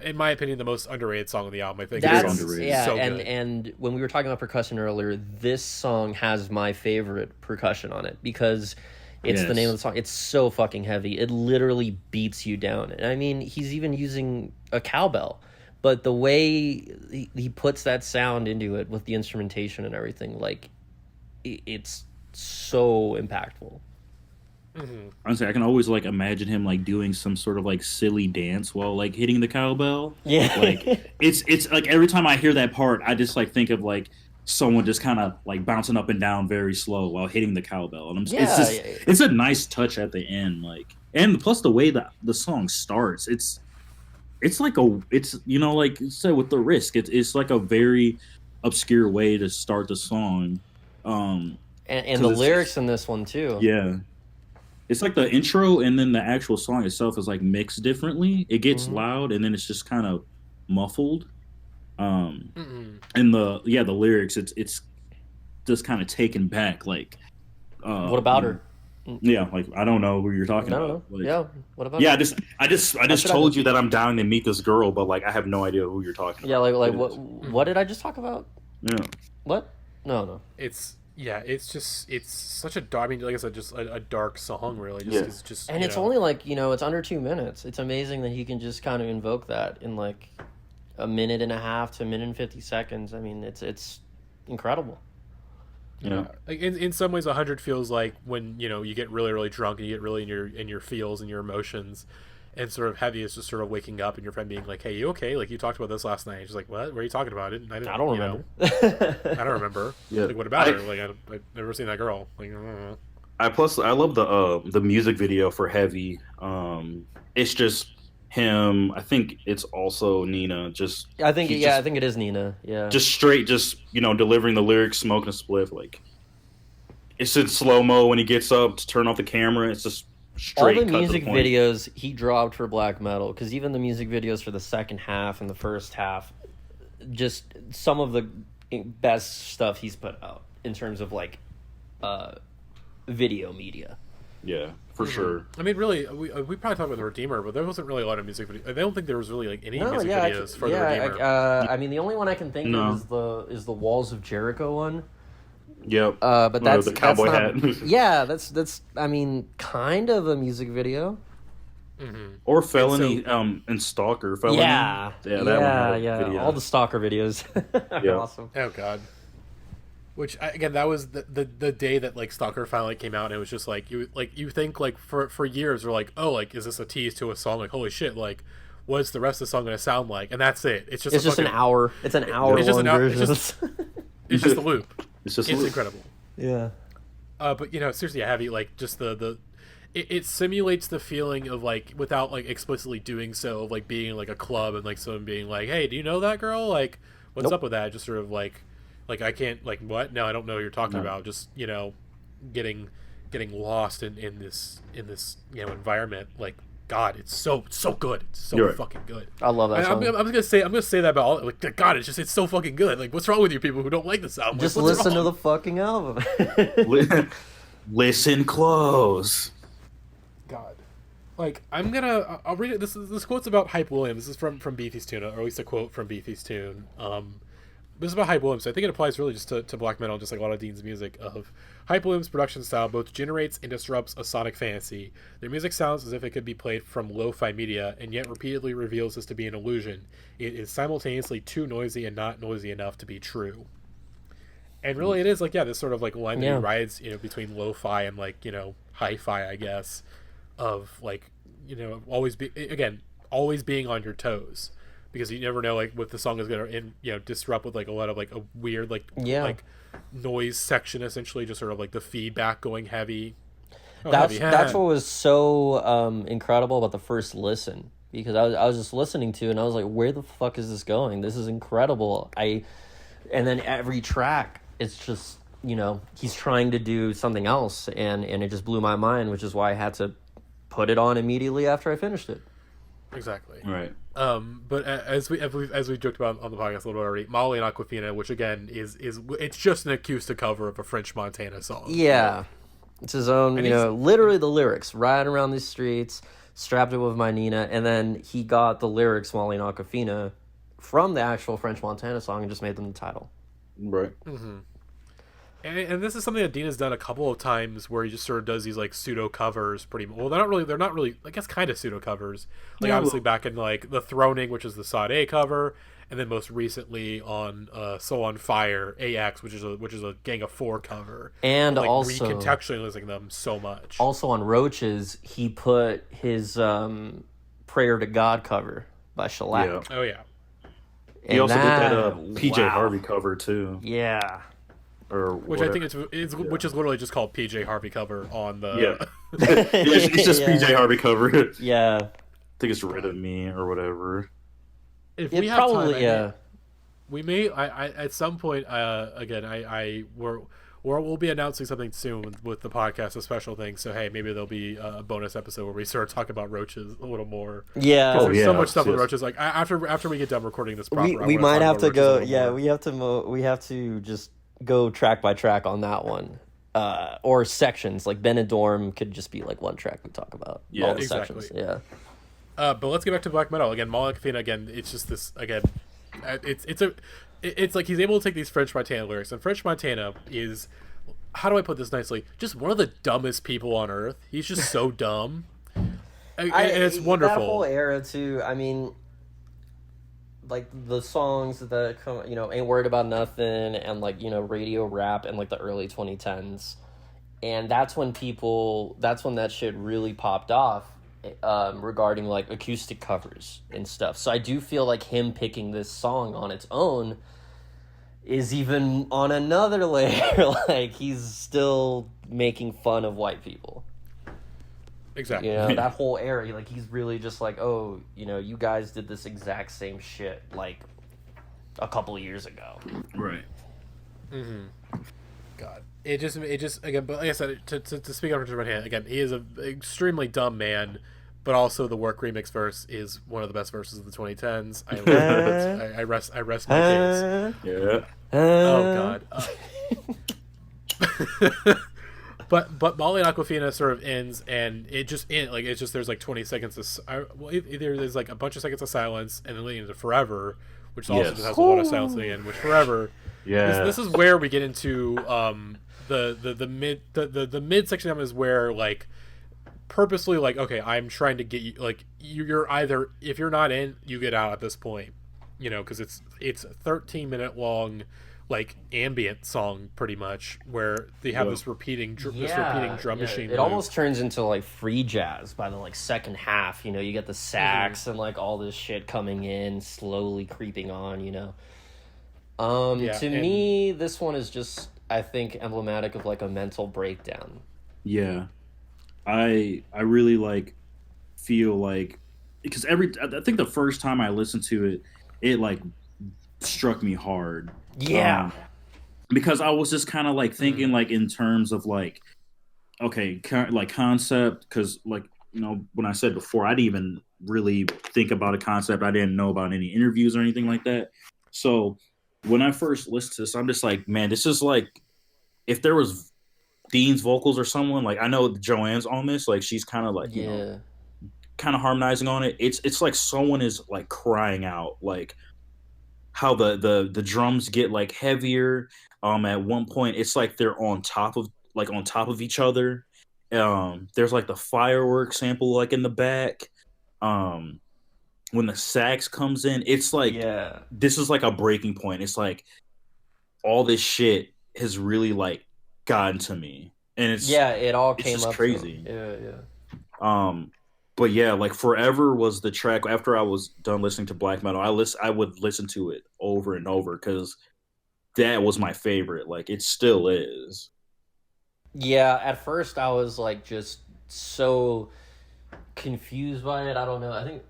in my opinion, the most underrated song on the album. I think that's underrated. So good. And when we were talking about percussion earlier, this song has my favorite percussion on it because it's the name of the song. It's so fucking heavy. It literally beats you down. And I mean, he's even using a cowbell, but the way he puts that sound into it with the instrumentation and everything, like it's so impactful. Mm-hmm. Honestly, I can always like imagine him like doing some sort of like silly dance while like hitting the cowbell. Yeah, like it's like every time I hear that part, I just like think of like someone just kind of like bouncing up and down very slow while hitting the cowbell, and it's a nice touch at the end, like, and plus the way that the song starts, it's like you know, like you said with the risk, it's like a very obscure way to start the song, and the lyrics in this one too. Yeah. It's like the intro and then the actual song itself is like mixed differently. It gets loud and then it's just kind of muffled. And the lyrics, it's just kind of taken back. Like, what about her? Yeah, like I don't know who you're talking about. Like, yeah, what about? Yeah, her? I just told you that I'm down to meet this girl, but like I have no idea who you're talking about. Yeah, like what did I just talk about? Yeah. What? No. It's such a dark, I mean, like I said, just a dark song, really. And it's only like, you know, it's under 2 minutes. It's amazing that he can just kind of invoke that in like a minute and a half to a minute and 50 seconds. I mean, it's incredible. Yeah. Like in some ways, 100 feels like when, you know, you get really, really drunk and you get really in your feels and your emotions. And sort of Heavy is just sort of waking up and your friend being like, "Hey, you okay? Like you talked about this last night." She's like, "What? What are you talking about? I don't remember. I don't remember. Yeah. Like, what about her? Like I've never seen that girl. Like, I don't know. I love the music video for Heavy. It's just him. I think it's also Nina. I think it is Nina. Yeah. Just straight, you know, delivering the lyrics, smoking a spliff. Like it's in slow mo when he gets up to turn off the camera. It's just. Straight all the music videos he dropped for black metal, because even the music videos for the second half and the first half, just some of the best stuff he's put out in terms of like video media. Yeah, for sure. I mean, really, we probably talked about the Redeemer, but there wasn't really a lot of music videos. I don't think there was really like any music videos for the Redeemer. I mean, the only one I can think of is the Walls of Jericho one. Yep. But that's the cowboy hat. Yeah, that's I mean, kind of a music video. Mm-hmm. Or Felony and Stalker. Felony. Yeah. Video. All the Stalker videos are awesome. Oh god. Which again, that was the day that like Stalker finally came out, and it was just like you think like for years we're like, oh, like is this a tease to a song? Like holy shit, like what's the rest of the song going to sound like? And that's it. It's just an hour. It's an hour. It's just long version. It's just a loop. It's just incredible. Yeah. But you know, seriously, Heavy, like just it simulates the feeling of like without like explicitly doing so, of like being in like a club and like someone being like, hey, do you know that girl? Like, what's up with that? Just sort of like I can't, like, what? No, I don't know what you're talking about. Just, you know, getting lost in this you know environment, like God, it's so good. It's so Right. fucking good. I love that song. I'm gonna say that about all. Like, God, it's so fucking good. Like, what's wrong with you people who don't like this album? Just like, what's listen to wrong? the fucking album. Listen close. God. Like, I'll read it. This quote's about Hype Williams. This is from Beefy's Tune, or at least a quote from Beefy's Tune. This is about Hype Williams. I think it applies really just to black metal, just like a lot of Dean's music. Of Hype Williams' production style both generates and disrupts a sonic fantasy. Their music sounds as if it could be played from lo-fi media, and yet repeatedly reveals this to be an illusion. It is simultaneously too noisy and not noisy enough to be true. And really, it is like, this sort of like line that rides, between lo-fi and like, hi-fi, I guess, of like, always being on your toes, because you never know like what the song is gonna disrupt with like a lot of like a weird like noise section, essentially just sort of like the feedback going heavy. That's what was so incredible about the first listen, because I was just listening to it and I was like, where the fuck is this going? This is incredible. And then every track, it's just, he's trying to do something else, and it just blew my mind, which is why I had to put it on immediately after I finished it. Exactly. Right. But as we joked about on the podcast a little bit already, Molly and Aquafina, which again is it's just an acoustic cover of a French Montana song. Yeah, it's his own. Literally the lyrics: "Riding around these streets, strapped it with my Nina," and then he got the lyrics Molly and Aquafina from the actual French Montana song and just made them the title. Right. Mm-hmm. And this is something that Dean has done a couple of times, where he just sort of does these like pseudo covers. Well, they're not really. I guess kind of pseudo covers. Like obviously back in like the Throning, which is the Sade cover, and then most recently on Soul on Fire AX, which is a Gang of Four cover. And like, also recontextualizing them so much. Also on Roaches, he put his Prayer to God cover by Shellac. Yeah. Oh yeah. He also did that PJ Harvey cover too. Yeah. Or which whatever. I think which is literally just called PJ Harvey cover on the it's just PJ Harvey cover. Yeah. I think it's Rid of Me or whatever. If we have time, we may at some point again we'll be announcing something soon with the podcast, a special thing. So hey, maybe there'll be a bonus episode where we start talking about Roaches a little more. Yeah, there's so much stuff with Roaches. Like after we get done recording this, we might have to go. Yeah, we have to just go track by track on that one, or sections. Like Benidorm could just be like one track we talk about. Yeah, all the exactly. sections. Yeah. But let's get back to black metal again. Molly Aquafina again. It's just this again. It's like he's able to take these French Montana lyrics, and French Montana is, how do I put this nicely, just one of the dumbest people on earth. He's just so dumb, and it's wonderful. That whole era too. I mean, like the songs that come, Ain't Worried About Nothing, and like radio rap in like the early 2010s, and that's when that shit really popped off. Regarding like acoustic covers and stuff. So I do feel like him picking this song on its own is even on another layer. Like he's still making fun of white people. Exactly. That whole area, like he's really just like, oh, you guys did this exact same shit like a couple of years ago. Right. Mm-hmm. God. It just again, but like I said, to speak on French Montana again, he is an extremely dumb man, but also the Work remix verse is one of the best verses of the 2010s. I rest my case. Yeah. Oh God. But Molly and Aquafina sort of ends, and there's like 20 seconds of either there's like a bunch of seconds of silence and then leading into Forever, which also just has a lot of silence at the end. Which Forever, this is where we get into the mid section of it is where like purposely like, okay, I'm trying to get you, like you're either, if you're not in, you get out at this point, because it's a 13-minute long like ambient song pretty much, where they have this repeating drum machine. It almost turns into like free jazz by the like second half. You get the sax and like all this shit coming in, slowly creeping on. To me, this one is just, I think, emblematic of like a mental breakdown. Yeah, I really like feel like, because I think the first time I listened to it like struck me hard. Yeah. Because I was just kind of like thinking like in terms of like, okay, like concept, because like when I said before, I didn't even really think about a concept. I didn't know about any interviews or anything like that. So when I first listened to this, I'm just like, man, this is like if there was Dean's vocals or someone, like I know Joanne's on this, like she's kind of like, kind of harmonizing on it. It's like someone is like crying out, like how the drums get like heavier. At one point it's like they're on top of each other. There's like the fireworks sample like in the back. When the sax comes in, it's like this is like a breaking point. It's like all this shit has really like gotten to me, and it all came just up crazy. Yeah. But yeah, like Forever was the track. After I was done listening to black metal, I would listen to it over and over because that was my favorite. Like it still is. Yeah, at first I was like just so confused by it. I don't know. I think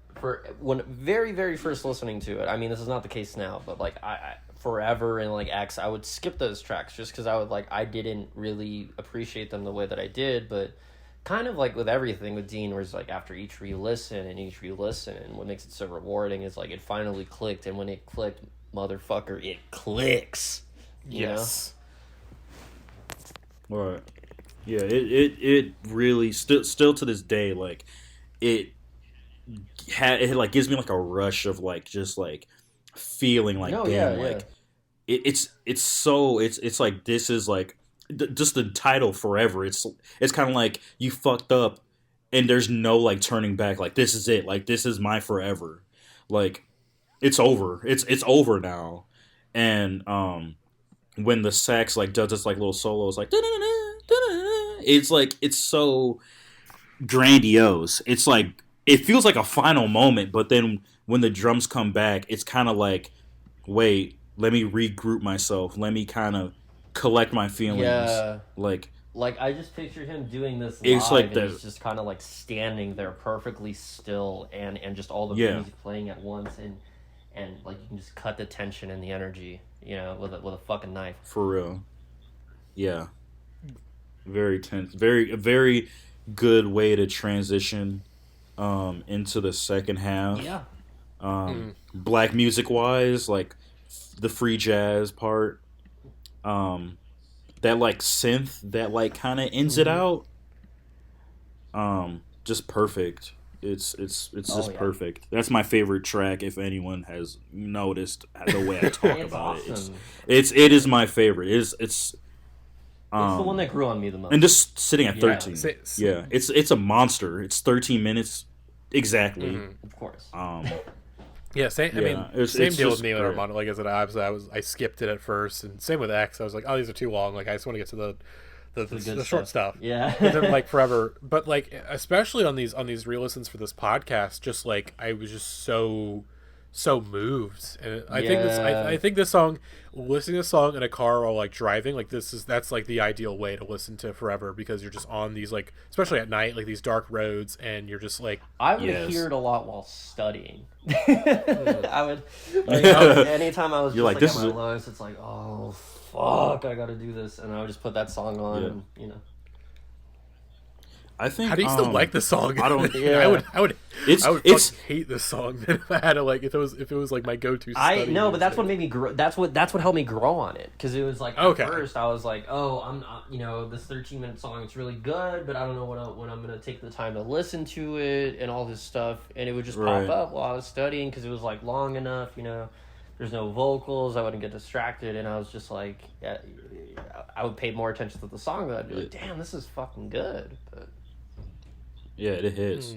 when very, very first listening to it, I mean, this is not the case now, but like I Forever and like X, I would skip those tracks just because I didn't really appreciate them the way that I did. But kind of like with everything with Dean, where it's like after each re-listen, and what makes it so rewarding is like it finally clicked, and when it clicked, motherfucker, it clicks. Yes. Right. Yeah, it really still to this day, like it like gives me like a rush of like just like feeling like like it's like this is like just the title Forever. It's kind of like you fucked up and there's no like turning back. Like this is it. Like this is my forever. Like it's over. It's over now. And when the sax like does this like little solo, it's like it's like it's so grandiose. It's like it feels like a final moment, but then when the drums come back, it's kind of like, wait, let me regroup myself. Let me kind of collect my feelings. Yeah. Like I just pictured him doing this it's live, like and he's just kind of like standing there perfectly still, and just all the music playing at once, and like you can just cut the tension and the energy, with a fucking knife. For real. Yeah. Very tense. Very good way to transition into the second half. Yeah. Black music wise, like the free jazz part, that like synth that like kind of ends it out. Just perfect. It's just perfect. That's my favorite track. If anyone has noticed the way I talk about awesome. it is my favorite. It's the one that grew on me the most. And just sitting at 13. Yeah, it's a monster. It's 13 minutes exactly. Of course. Yeah, same. Yeah, I mean, same deal with me great. and Armando. Like I said, I skipped it at first, and same with X. I was like, oh, these are too long. Like I just want to get to the short stuff. Yeah. But then like Forever, but like especially on these re-listens for this podcast, just like I was just so moved, and I think this song, listening to this song in a car while like driving, like that's like the ideal way to listen to Forever, because you're just on these like, especially at night, like these dark roads, and you're just like I would hear it a lot while studying. I would anytime I was just like at my lowest, it's like, oh fuck, I gotta do this, and I would just put that song on, and I think. How do you still like the song? I don't. I would hate this song if I had to like if it was like my go-to. I know, but that's what made me grow. That's what helped me grow on it, because it was like at first I was like, oh, I'm not, this 13-minute song, it's really good, but I don't know when I'm gonna take the time to listen to it and all this stuff, and it would just pop up while I was studying because it was like long enough, There's no vocals, I wouldn't get distracted, and I was just like, I would pay more attention to the song, but I'd be like, damn, this is fucking good. But yeah, it hits.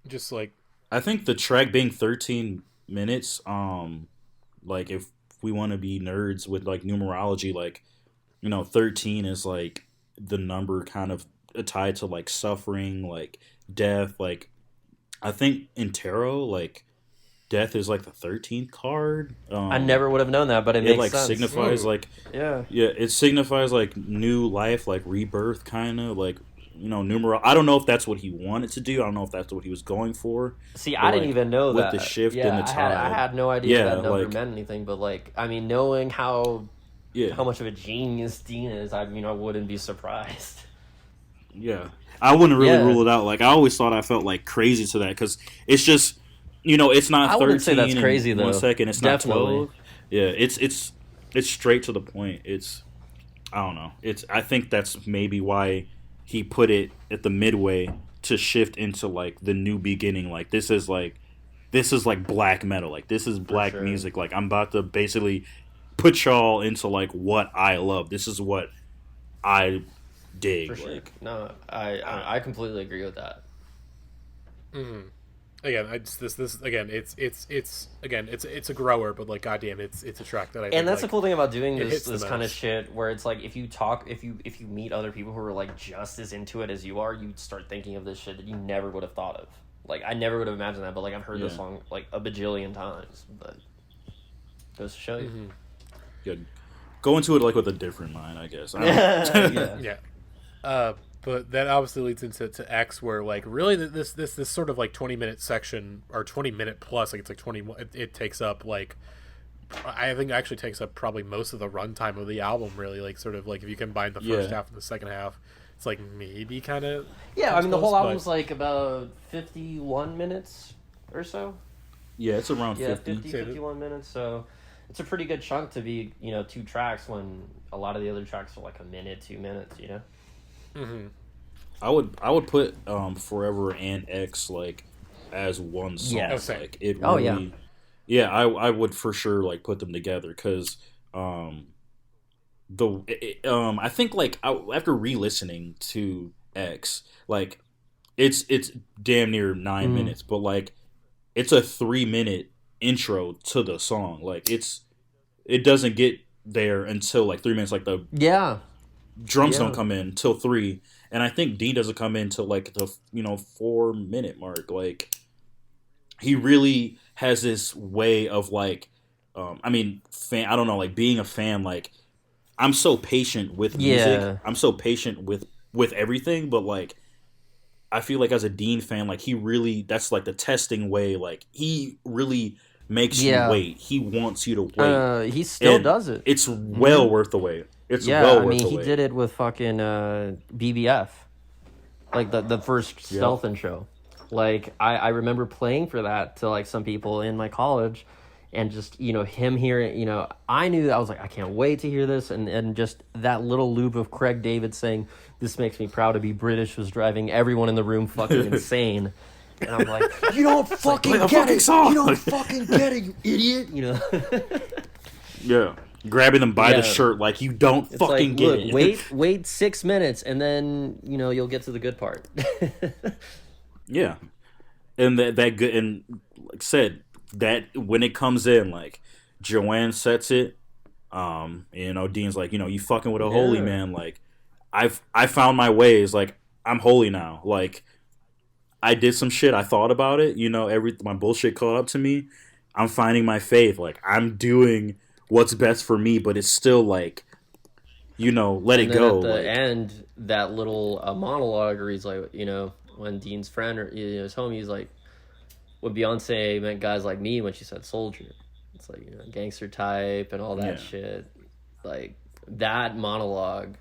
Just like, I think the track being 13 minutes, like if we want to be nerds with like numerology, like 13 is like the number kind of tied to like suffering, like death. Like I think in tarot, like death is like the 13th card. I never would have known that, but it makes like sense. Signifies like it signifies like new life, like rebirth, kind of like numeral. I don't know if that's what he wanted to do. I don't know if that's what he was going for. See, I didn't even know with that the shift in the tide. I had no idea that number meant anything. But like, I mean, knowing how much of a genius Dean is, I wouldn't be surprised. Yeah, I wouldn't really Yeah. rule it out. Like I always thought I felt like crazy to that because it's just it's not. I 13 wouldn't say that's in crazy, though. 1 second. It's Definitely. not 12. Yeah, it's straight to the point. It's I don't know. I think that's maybe why he put it at the midway to shift into like the new beginning. Like this is like black metal. Like this is black sure. music. Like I'm about to basically put y'all into like what I love. This is what I dig. For sure. Like No, I completely agree with that. Again, this again. It's a grower, but like goddamn, it's a track that I. And think, that's like, the cool thing about doing it this hits the kind of most. shit, where it's like if you meet other people who are like just as into it as you are, you start thinking of this shit that you never would have thought of. Like I never would have imagined that, but like I've heard this song like a bajillion times. But goes to show you. good. Go into it like with a different mind, I guess. I don't Yeah. Yeah. But that obviously leads into X, where like really this sort of like 20-minute section or 20-minute plus, like it's like 20. It takes up like I think it actually takes up probably most of the runtime of the album. Really, like sort of like if you combine the first half and the second half, it's like maybe kind of. Yeah, I mean the whole close, album's like about 51 minutes or so. Yeah, it's around Yeah, 50. 51 minutes. So it's a pretty good chunk to be 2 tracks when a lot of the other tracks are like a minute, 2 minutes. I would put Forever and X like as one song. Yeah. Like it really, Oh, yeah. Yeah, I would for sure like put them together because I think like after re-listening to X, like it's damn near 9 minutes, but like it's a 3-minute intro to the song. Like it doesn't get there until like 3 minutes. Like the drums don't come in till 3, and I think Dean doesn't come in till like the 4-minute mark. Like he really has this way of like I don't know, like being a fan, like I'm so patient with music. I'm so patient with everything, but like I feel like as a Dean fan, like he really, that's like the testing way, like he really makes you wait. He wants you to wait. He still does it. It's well worth the wait. It's well worth the wait. He did it with fucking BBF, like the first Stealth intro. Like I remember playing for that to like some people in my college, and just him hearing, I knew, I was like, I can't wait to hear this, and just that little loop of Craig David saying, "This makes me proud to be British," was driving everyone in the room fucking insane. And I'm like, you don't fucking get it. Song. You don't fucking get it, you idiot. Yeah. Grabbing them by the shirt like you don't It's fucking like, get look, it. wait 6 minutes, and then you'll get to the good part. Yeah. And that good, and like I said, that when it comes in, like Joanne sets it, Dean's like, you fucking with a holy man, like I found my ways, like I'm holy now, like I did some shit, I thought about it, my bullshit caught up to me, I'm finding my faith, like I'm doing what's best for me, but it's still like, let it go. At the like, end, that little monologue where he's like, when Dean's friend or his homie, he's like, what Beyonce meant guys like me when she said soldier. It's like, gangster type and all that shit. Like, that monologue,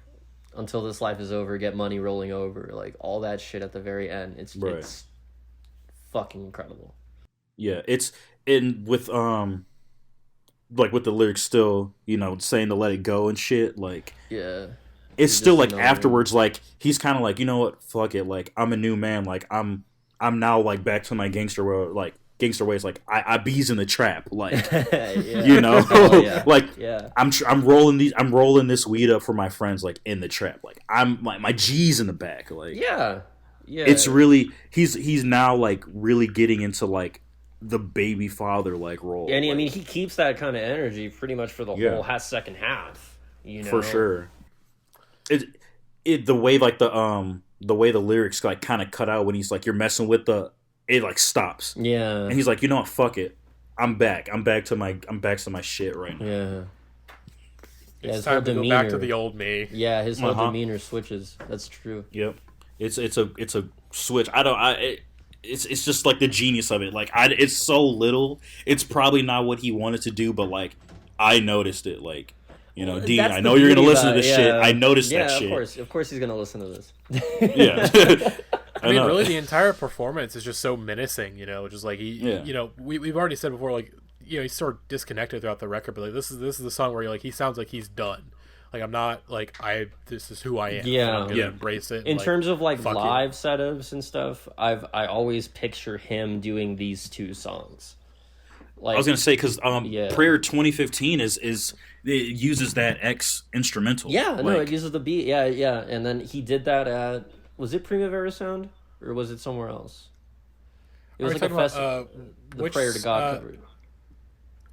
until this life is over, get money rolling over, like, all that shit at the very end. It's fucking incredible. Yeah, it's with like with the lyrics still, saying to let it go and shit, like it's still like afterwards, like he's kind of like, you know what, fuck it, like I'm a new man, like I'm now like back to my gangster ways, like I bees in the trap, like like I'm rolling this weed up for my friends, like in the trap, like I'm my G's in the back, like it's really he's now like really getting into like the baby father like role, and like, he keeps that kind of energy pretty much for the whole second half, for sure. The way like the way the lyrics like kind of cut out when he's like, you're messing with it like stops, and he's like, you know what, fuck it, I'm back to my shit right now. It's time to go back to the old me. His whole demeanor switches. That's true. Yep. It's a switch. It's just like the genius of it. Like it's so little. It's probably not what he wanted to do, but like I noticed it. Like You know, Dean, That's I the know you're gonna beauty listen to about this it, shit. yeah. I noticed that Yeah, shit. of course he's gonna listen to this. Yeah. I mean, really, the entire performance is just so menacing. You know, just like Yeah. you know, we've already said before, like, you know, he's sort of disconnected throughout the record, but like this is the song where like he sounds like he's done. Like, I'm not like this is who I am. Yeah. I'm gonna embrace it. In like, terms of like fuck live you. setups and stuff, I always picture him doing these two songs. Like, I was gonna say because Yeah. Prayer 2015 is it uses that X instrumental. yeah, no, Like, it uses the beat. Yeah, and then he did that at, was it Primavera Sound or was it somewhere else? It was Are we like a talking about, festival. The which, Prayer to God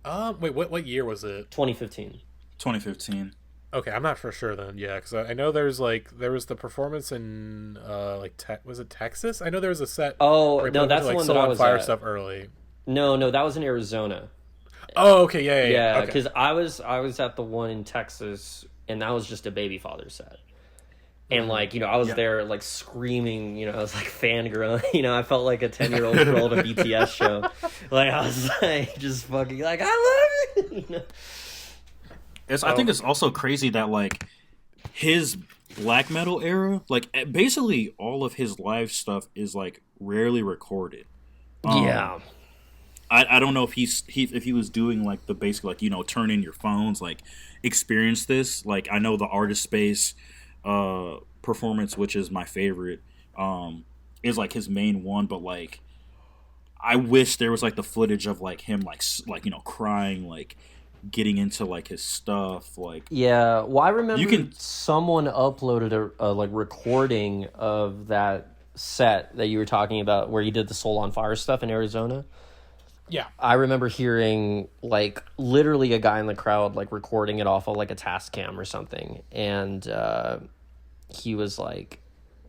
cover. wait, what year was it? 2015. 2015. Okay, I'm not for sure then. Yeah, because I know there was the performance in was it Texas? I know there was a set. Oh, where he no, played a bunch that's of, the like, one Soul that I on was Fire at. stuff early. No, that was in Arizona. Oh, okay, yeah. Yeah, Okay. because I was at the one in Texas, and that was just a Baby Father set. And like, you know, I was there like screaming, you know, I was like fangirling, you know, I felt like a 10-year-old girl at a BTS show. Like, I was like just fucking like, I love it. You know? I think it's also crazy that like his black metal era, like basically all of his live stuff is like rarely recorded. Yeah. I don't know if if he was doing like the basic, like, you know, turn in your phones, like experience this. Like, I know the Artist Space performance, which is my favorite, is like his main one, but like I wish there was like the footage of like him like you know, crying, like getting into like his stuff, like Yeah, well, I remember someone uploaded a like recording of that set that you were talking about where he did the Soul on Fire stuff in Arizona. Yeah. I remember hearing like literally a guy in the crowd like recording it off of like a Tascam or something, and he was like,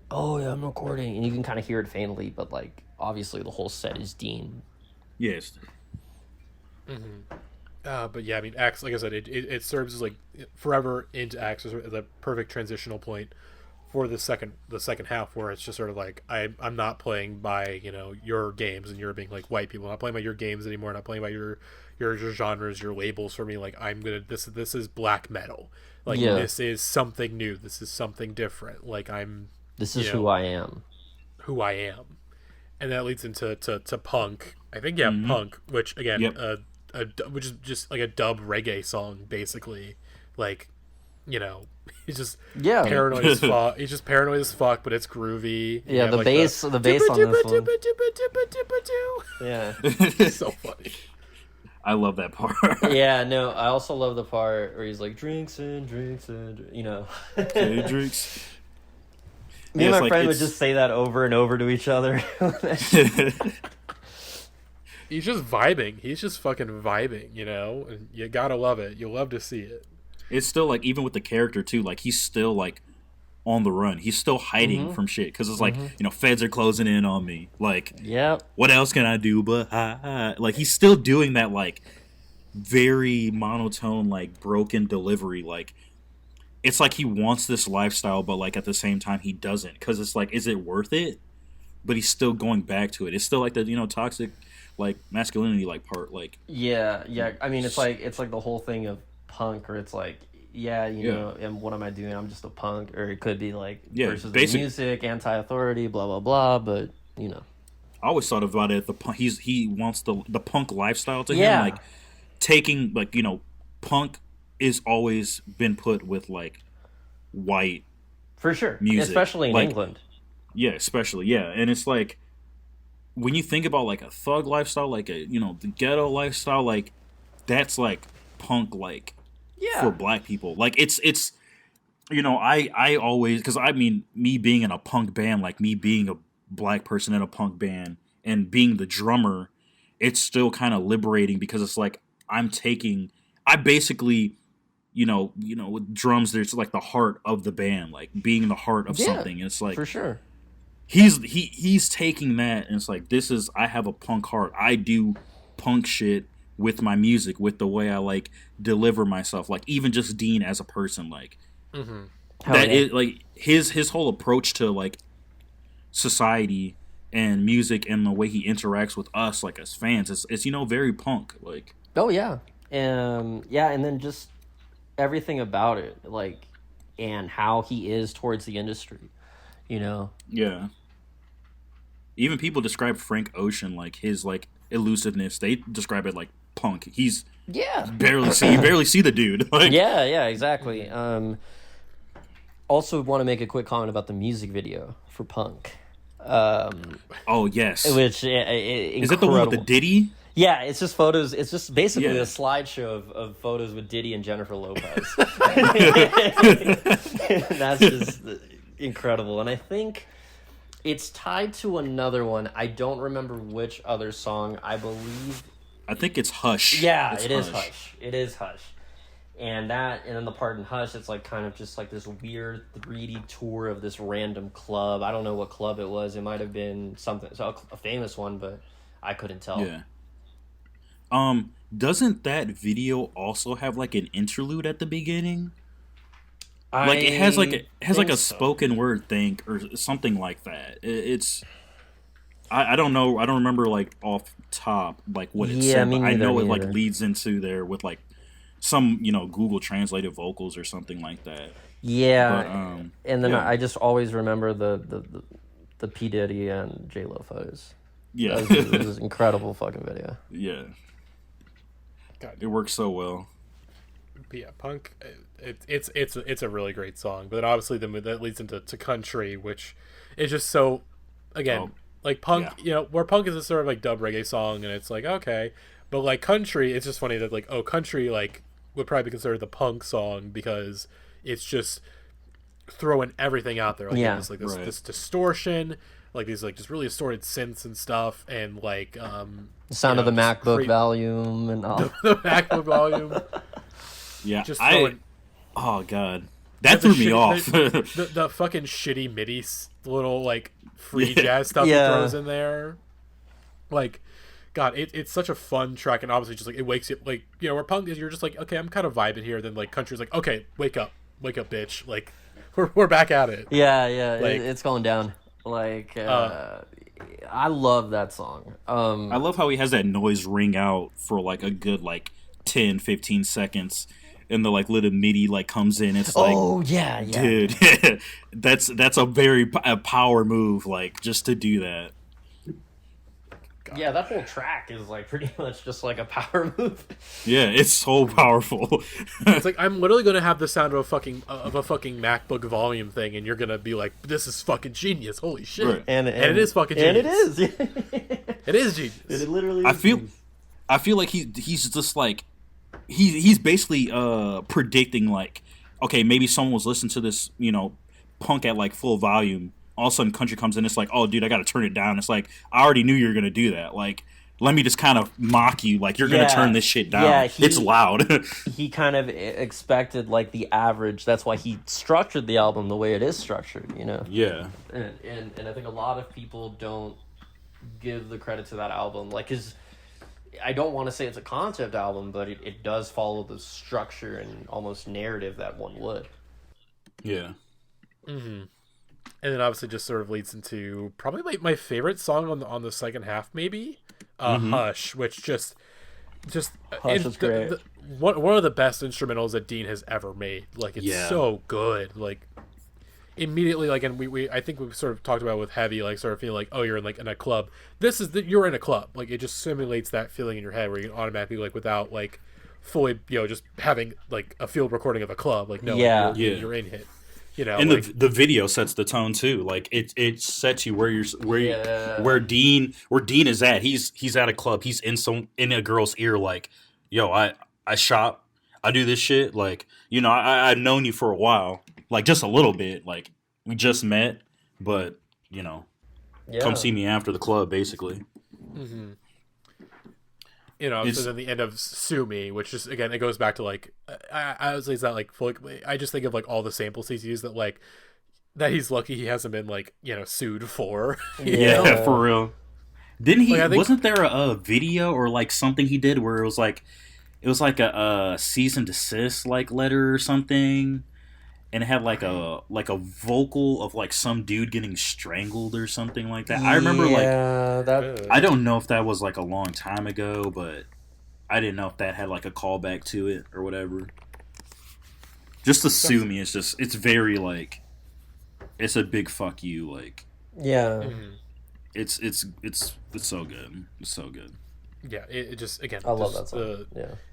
"Oh yeah, I'm recording," and you can kind of hear it faintly, but like obviously the whole set is Dean. yes. But yeah, I mean, X, like I said, it serves as like forever into X as a perfect transitional point for the second half, where it's just sort of like I'm not playing by, you know, your games, and you're being like white people. I'm not playing by your games anymore. I'm not playing by your genres, your labels for me. Like, I'm gonna this is black metal. Like, this is something new. This is something different. Like, This is who I am. Who I am, and that leads into to punk. I think punk, which again, which is just like a dub reggae song, basically. Like, you know, he's just paranoid as fuck. He's just paranoid as fuck, but it's groovy. Yeah, the like bass on this one. Yeah, it's so funny. I love that part. Yeah, no, I also love the part where he's like drinks and, you know. Okay, drinks. Me and my friend would just say that over and over to each other. He's just vibing. He's just fucking vibing, you know? And you gotta love it. You'll love to see it. It's still like, even with the character too, like he's still like on the run. He's still hiding from shit because it's like, you know, feds are closing in on me. Like, what else can I do but hide? Like, he's still doing that like very monotone, like broken delivery. Like, it's like he wants this lifestyle, but like at the same time he doesn't, because it's like, is it worth it? But he's still going back to it. It's still like the, you know, toxic like masculinity like part. Like, yeah. I mean, it's like the whole thing of punk, or it's like, you know, and what am I doing? I'm just a punk. Or it could be like versus the music, anti-authority, blah blah blah. But you know, I always thought about it. He wants the punk lifestyle to him, like taking, like, you know, punk is always been put with like white, for sure, music, especially in England. Yeah, especially, and it's like, when you think about like a thug lifestyle, like a, you know, the ghetto lifestyle, like that's like punk, like for black people. Like, it's you know, I always, because I mean, me being in a punk band, like me being a black person in a punk band and being the drummer, it's still kind of liberating, because it's like I basically, you know, with drums, there's like the heart of the band, like being the heart of something. And it's like, for sure, he's taking that, and it's like, I have a punk heart. I do punk shit with my music, with the way I like deliver myself, like even just Dean as a person, like like his whole approach to like society and music and the way he interacts with us, like as fans, it's you know, very punk, like. Oh yeah, and then just everything about it, like, and how he is towards the industry, you know. Yeah. Even people describe Frank Ocean, like his like elusiveness. They describe it like punk. He's you barely see the dude. Like, yeah, exactly. Also, want to make a quick comment about the music video for Punk. Oh yes, which is that the one with the Diddy? Yeah, it's just photos. It's just basically a slideshow of photos with Diddy and Jennifer Lopez. That's just incredible, and I think it's tied to another one. I don't remember which other song. I think it's Hush. Yeah, it is Hush. It is Hush. And then the part in Hush, it's like kind of just like this weird 3D tour of this random club. I don't know what club it was. It might have been a famous one, but I couldn't tell. Yeah. Doesn't that video also have like an interlude at the beginning? Like it has a spoken word thing or something like that. I don't know. I don't remember like off top like what it said. But I know it like leads into there with like some Google translated vocals or something like that. Yeah, but, and then I just always remember the P Diddy and J Lo photos. Yeah, it was incredible fucking video. Yeah, God, it works so well. But yeah, Punk. It's a really great song, but then obviously that leads into Country, which is just so like Punk. Where Punk is a sort of like dub reggae song, and it's like okay, but like Country, it's just funny that like Country like would probably be considered the Punk song because it's just throwing everything out there. Like this distortion, like these like just really distorted synths and stuff, and like the sound of the MacBook volume and all the MacBook volume. Yeah, just throwing. Oh god, that threw me off. The fucking shitty MIDI little like free jazz stuff he throws in there, like. God, it's such a fun track, and obviously just like it wakes you like where Punk is, you're just like okay, I'm kind of vibing here. Then like Country's like okay, wake up, bitch, like we're back at it. Yeah, like, it's going down. Like I love that song. I love how he has that noise ring out for like a good like 10-15 seconds, and the like little MIDI like comes in. It's like dude, that's a very power move, like just to do that. God. Yeah, that whole track is like pretty much just like a power move. Yeah, it's so powerful. It's like I'm literally gonna have the sound of a fucking MacBook volume thing, and you're gonna be like, "This is fucking genius! Holy shit!" Right. And it is fucking genius. And it is. It is genius. It literally. Is I feel like he's just like he's basically predicting like, okay, maybe someone was listening to this Punk at like full volume. All of a sudden Country comes in, it's like, oh dude, I gotta turn it down. It's like, I already knew you were gonna do that. Like, let me just kind of mock you, like you're gonna turn this shit down. Yeah, it's loud. He kind of expected like the average. That's why he structured the album the way it is structured, Yeah. And I think a lot of people don't give the credit to that album. Like, cause I don't want to say it's a concept album, but it does follow the structure and almost narrative that one would. Yeah. Mm-hmm. And then obviously just sort of leads into probably my favorite song on the second half, maybe Hush, which just Hush is great. One of the best instrumentals that Dean has ever made. Like it's so good. Like immediately, like, and we I think we've sort of talked about with Heavy, like sort of feeling like, oh, you're in a club. This is you're in a club. Like it just simulates that feeling in your head where you can automatically like without like fully just having like a field recording of a club. Like no, you're in it. And like, the video sets the tone too. Like it sets you where Dean is at. He's at a club. He's in a girl's ear. Like, yo, I shop. I do this shit. Like, I've known you for a while. Like just a little bit. Like we just met, but come see me after the club, basically. Mm-hmm. So then the end of Sue Me, which is again, it goes back to like I was that like fully, I just think of like all the samples he's used that like that he's lucky he hasn't been like sued for. Yeah, for real. Didn't he? Like, wasn't there a video or like something he did where it was like a cease and desist like letter or something, and it had like a vocal of like some dude getting strangled or something like that. I remember that. I don't know if that was like a long time ago, but I didn't know if that had like a callback to it or whatever. Just to sue me, it's very like, it's a big fuck you. Like, Yeah. it's so good. It's so good. Yeah, it just again. I love that song.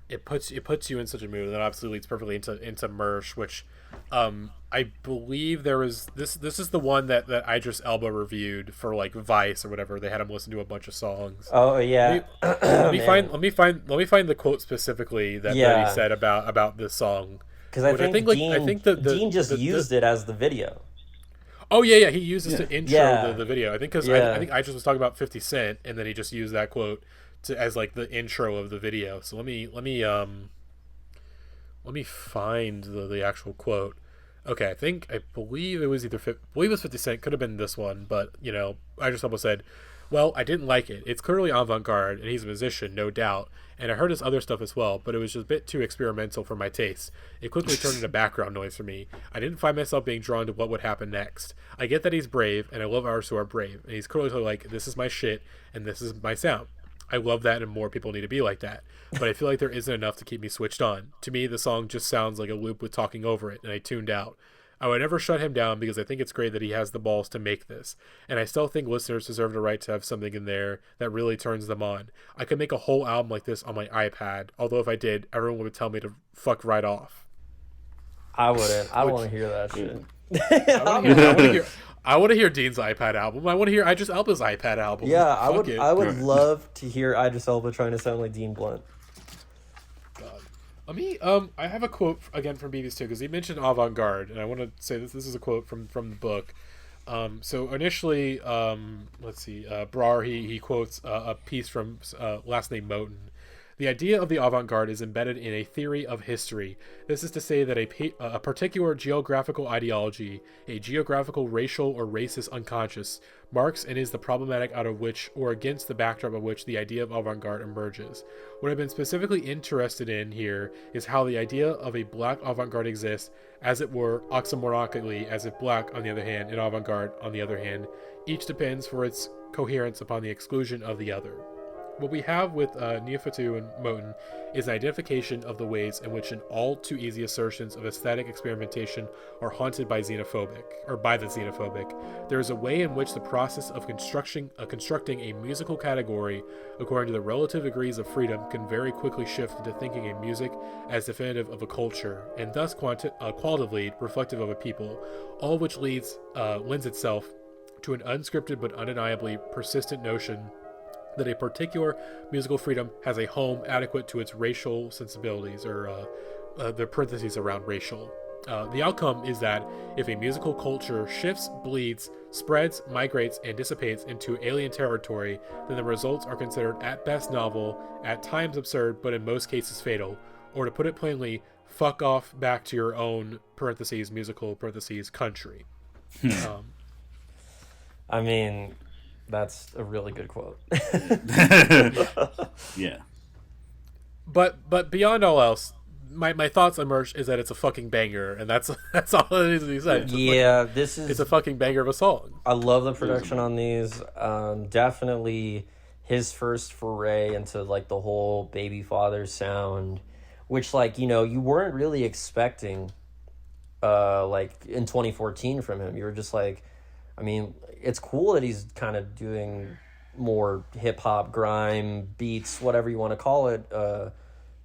It puts you in such a mood, and that obviously leads perfectly into Mersh, which I believe there was this is the one that Idris Elba reviewed for like Vice or whatever. They had him listen to a bunch of songs. Oh yeah. Let me find the quote specifically that he said about this song. Because I think Dean just used it as the video. Oh yeah, he uses to intro the video. I think I think Idris was talking about 50 Cent, and then he just used that quote as like the intro of the video. So let me find the actual quote. Okay, I believe it was 50 Cent, could have been this one, but you know, I just almost said, well, I didn't like it. It's clearly avant-garde, and he's a musician, no doubt. And I heard his other stuff as well, but it was just a bit too experimental for my taste. It quickly turned into background noise for me. I didn't find myself being drawn to what would happen next. I get that he's brave, and I love artists who are brave. And he's clearly like, this is my shit, and this is my sound. I love that, and more people need to be like that. But I feel like there isn't enough to keep me switched on. To me, the song just sounds like a loop with talking over it, and I tuned out. I would never shut him down because I think it's great that he has the balls to make this. And I still think listeners deserve the right to have something in there that really turns them on. I could make a whole album like this on my iPad, although if I did, everyone would tell me to fuck right off. I wouldn't. I don't want to hear that shit. I want to hear Dean's iPad album. I want to hear Idris Elba's iPad album. Yeah, I would love to hear Idris Elba trying to sound like Dean Blunt. Let me. I have a quote again from Beavis too, because he mentioned avant-garde, and I want to say this is a quote from the book. So initially, let's see, Brar he quotes a piece from last name Moten. The idea of the avant-garde is embedded in a theory of history. This is to say that a particular geographical ideology, a geographical, racial, or racist unconscious, marks and is the problematic out of which, or against the backdrop of which, the idea of avant-garde emerges. What I've been specifically interested in here is how the idea of a black avant-garde exists, as it were, oxymoronically, as if black, on the other hand, and avant-garde, on the other hand, each depends for its coherence upon the exclusion of the other. What we have with Neofatu and Moten is an identification of the ways in which an all too easy assertions of aesthetic experimentation are haunted by the xenophobic. There is a way in which the process of constructing a musical category according to the relative degrees of freedom can very quickly shift into thinking a music as definitive of a culture, and thus qualitatively reflective of a people, all which lends itself to an unscripted but undeniably persistent notion that a particular musical freedom has a home adequate to its racial sensibilities, or the parentheses around racial. The outcome is that if a musical culture shifts, bleeds, spreads, migrates, and dissipates into alien territory, then the results are considered at best novel, at times absurd, but in most cases fatal. Or to put it plainly, fuck off back to your own parentheses musical parentheses country. I mean, that's a really good quote. Yeah. But beyond all else, my thoughts on Merch is that it's a fucking banger, and that's all it needs to be said. It's a fucking banger of a song. I love the production on these. Definitely his first foray into like the whole Baby Father sound, which like, you know, you weren't really expecting like in 2014 from him. You were just like, I mean, it's cool that he's kind of doing more hip-hop, grime, beats, whatever you want to call it.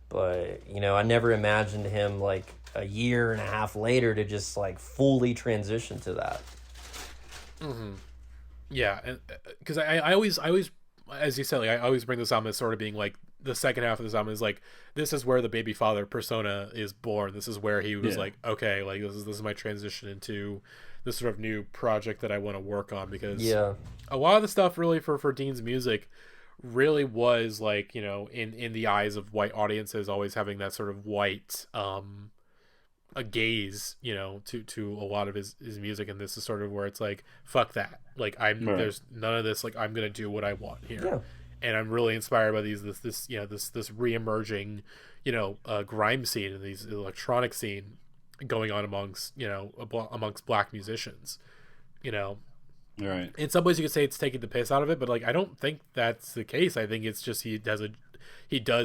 But, you know, I never imagined him, like, a year and a half later to just, like, fully transition to that. Mm-hmm. Yeah, and because I always, as you said, like, I always bring this album as sort of being, like, the second half of this album is, like, this is where the Baby Father persona is born. This is where he was like, okay, like, this is my transition into this sort of new project that I want to work on, because a lot of the stuff really for Dean's music really was like, you know, in the eyes of white audiences, always having that sort of white a gaze, you know, to a lot of his music, and this is sort of where it's like, fuck that, like there's none of this, like I'm gonna do what I want here. And I'm really inspired by this re-emerging, you know, grime scene and these electronic scene going on amongst black musicians, you know. Right. In some ways you could say it's taking the piss out of it, but like I don't think that's the case. I think it's just he does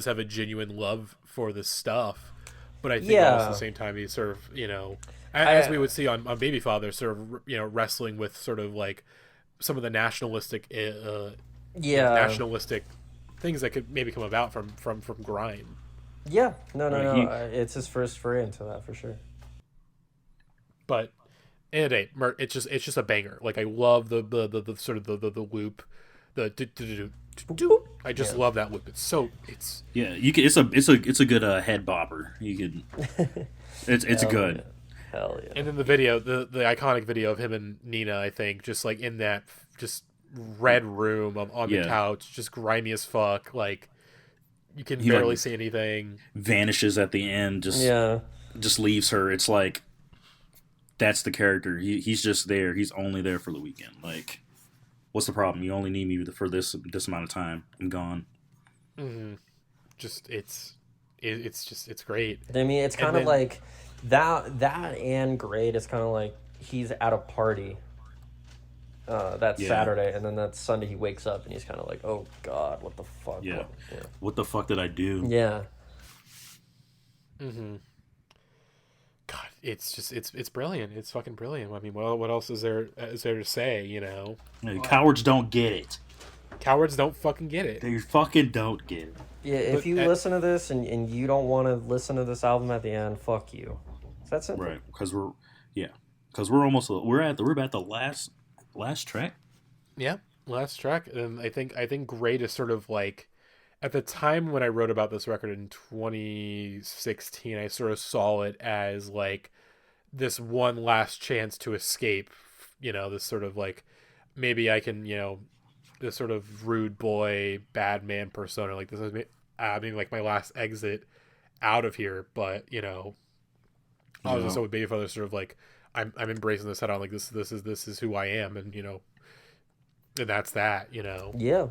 have a genuine love for this stuff. but I think also at the same time he's sort of, you know, as we would see on Baby Father, sort of, you know, wrestling with sort of like some of the nationalistic nationalistic things that could maybe come about from grime. Yeah, no. It's his first foray into that for sure. But it's just a banger. Like I love the sort of the loop, I just love that loop. You can. It's a good head bopper. You could. It's good. Yeah. Hell yeah. And then the video, the iconic video of him and Nina, I think, just like in that just red room on the couch, just grimy as fuck. Like you can barely see anything. Vanishes at the end. Just leaves her. It's like that's the character. He's just there. He's only there for the weekend. Like, what's the problem? You only need me for this amount of time. I'm gone. Mm-hmm. It's great. I mean, it's kind of like that and great. It's kind of like he's at a party Saturday, and then that Sunday he wakes up and he's kind of like, oh god, what the fuck? What the fuck did I do? Yeah. Mm-hmm. God, it's brilliant. It's fucking brilliant. I mean, what else is there to say? You know, cowards don't get it. Cowards don't fucking get it. They fucking don't get it. Yeah, if you listen to this and you don't want to listen to this album at the end, fuck you. That's it. Right, because we're about the last track. Yeah, last track, and I think Great is sort of like, at the time when I wrote about this record in 2016, I sort of saw it as like this one last chance to escape, you know, this sort of like, maybe I can, you know, this sort of rude boy, bad man persona. Like this is like my last exit out of here. But you know, also with Baby Father, sort of like I'm embracing this head on. Like this is who I am, and you know, and that's that. You know. Yeah.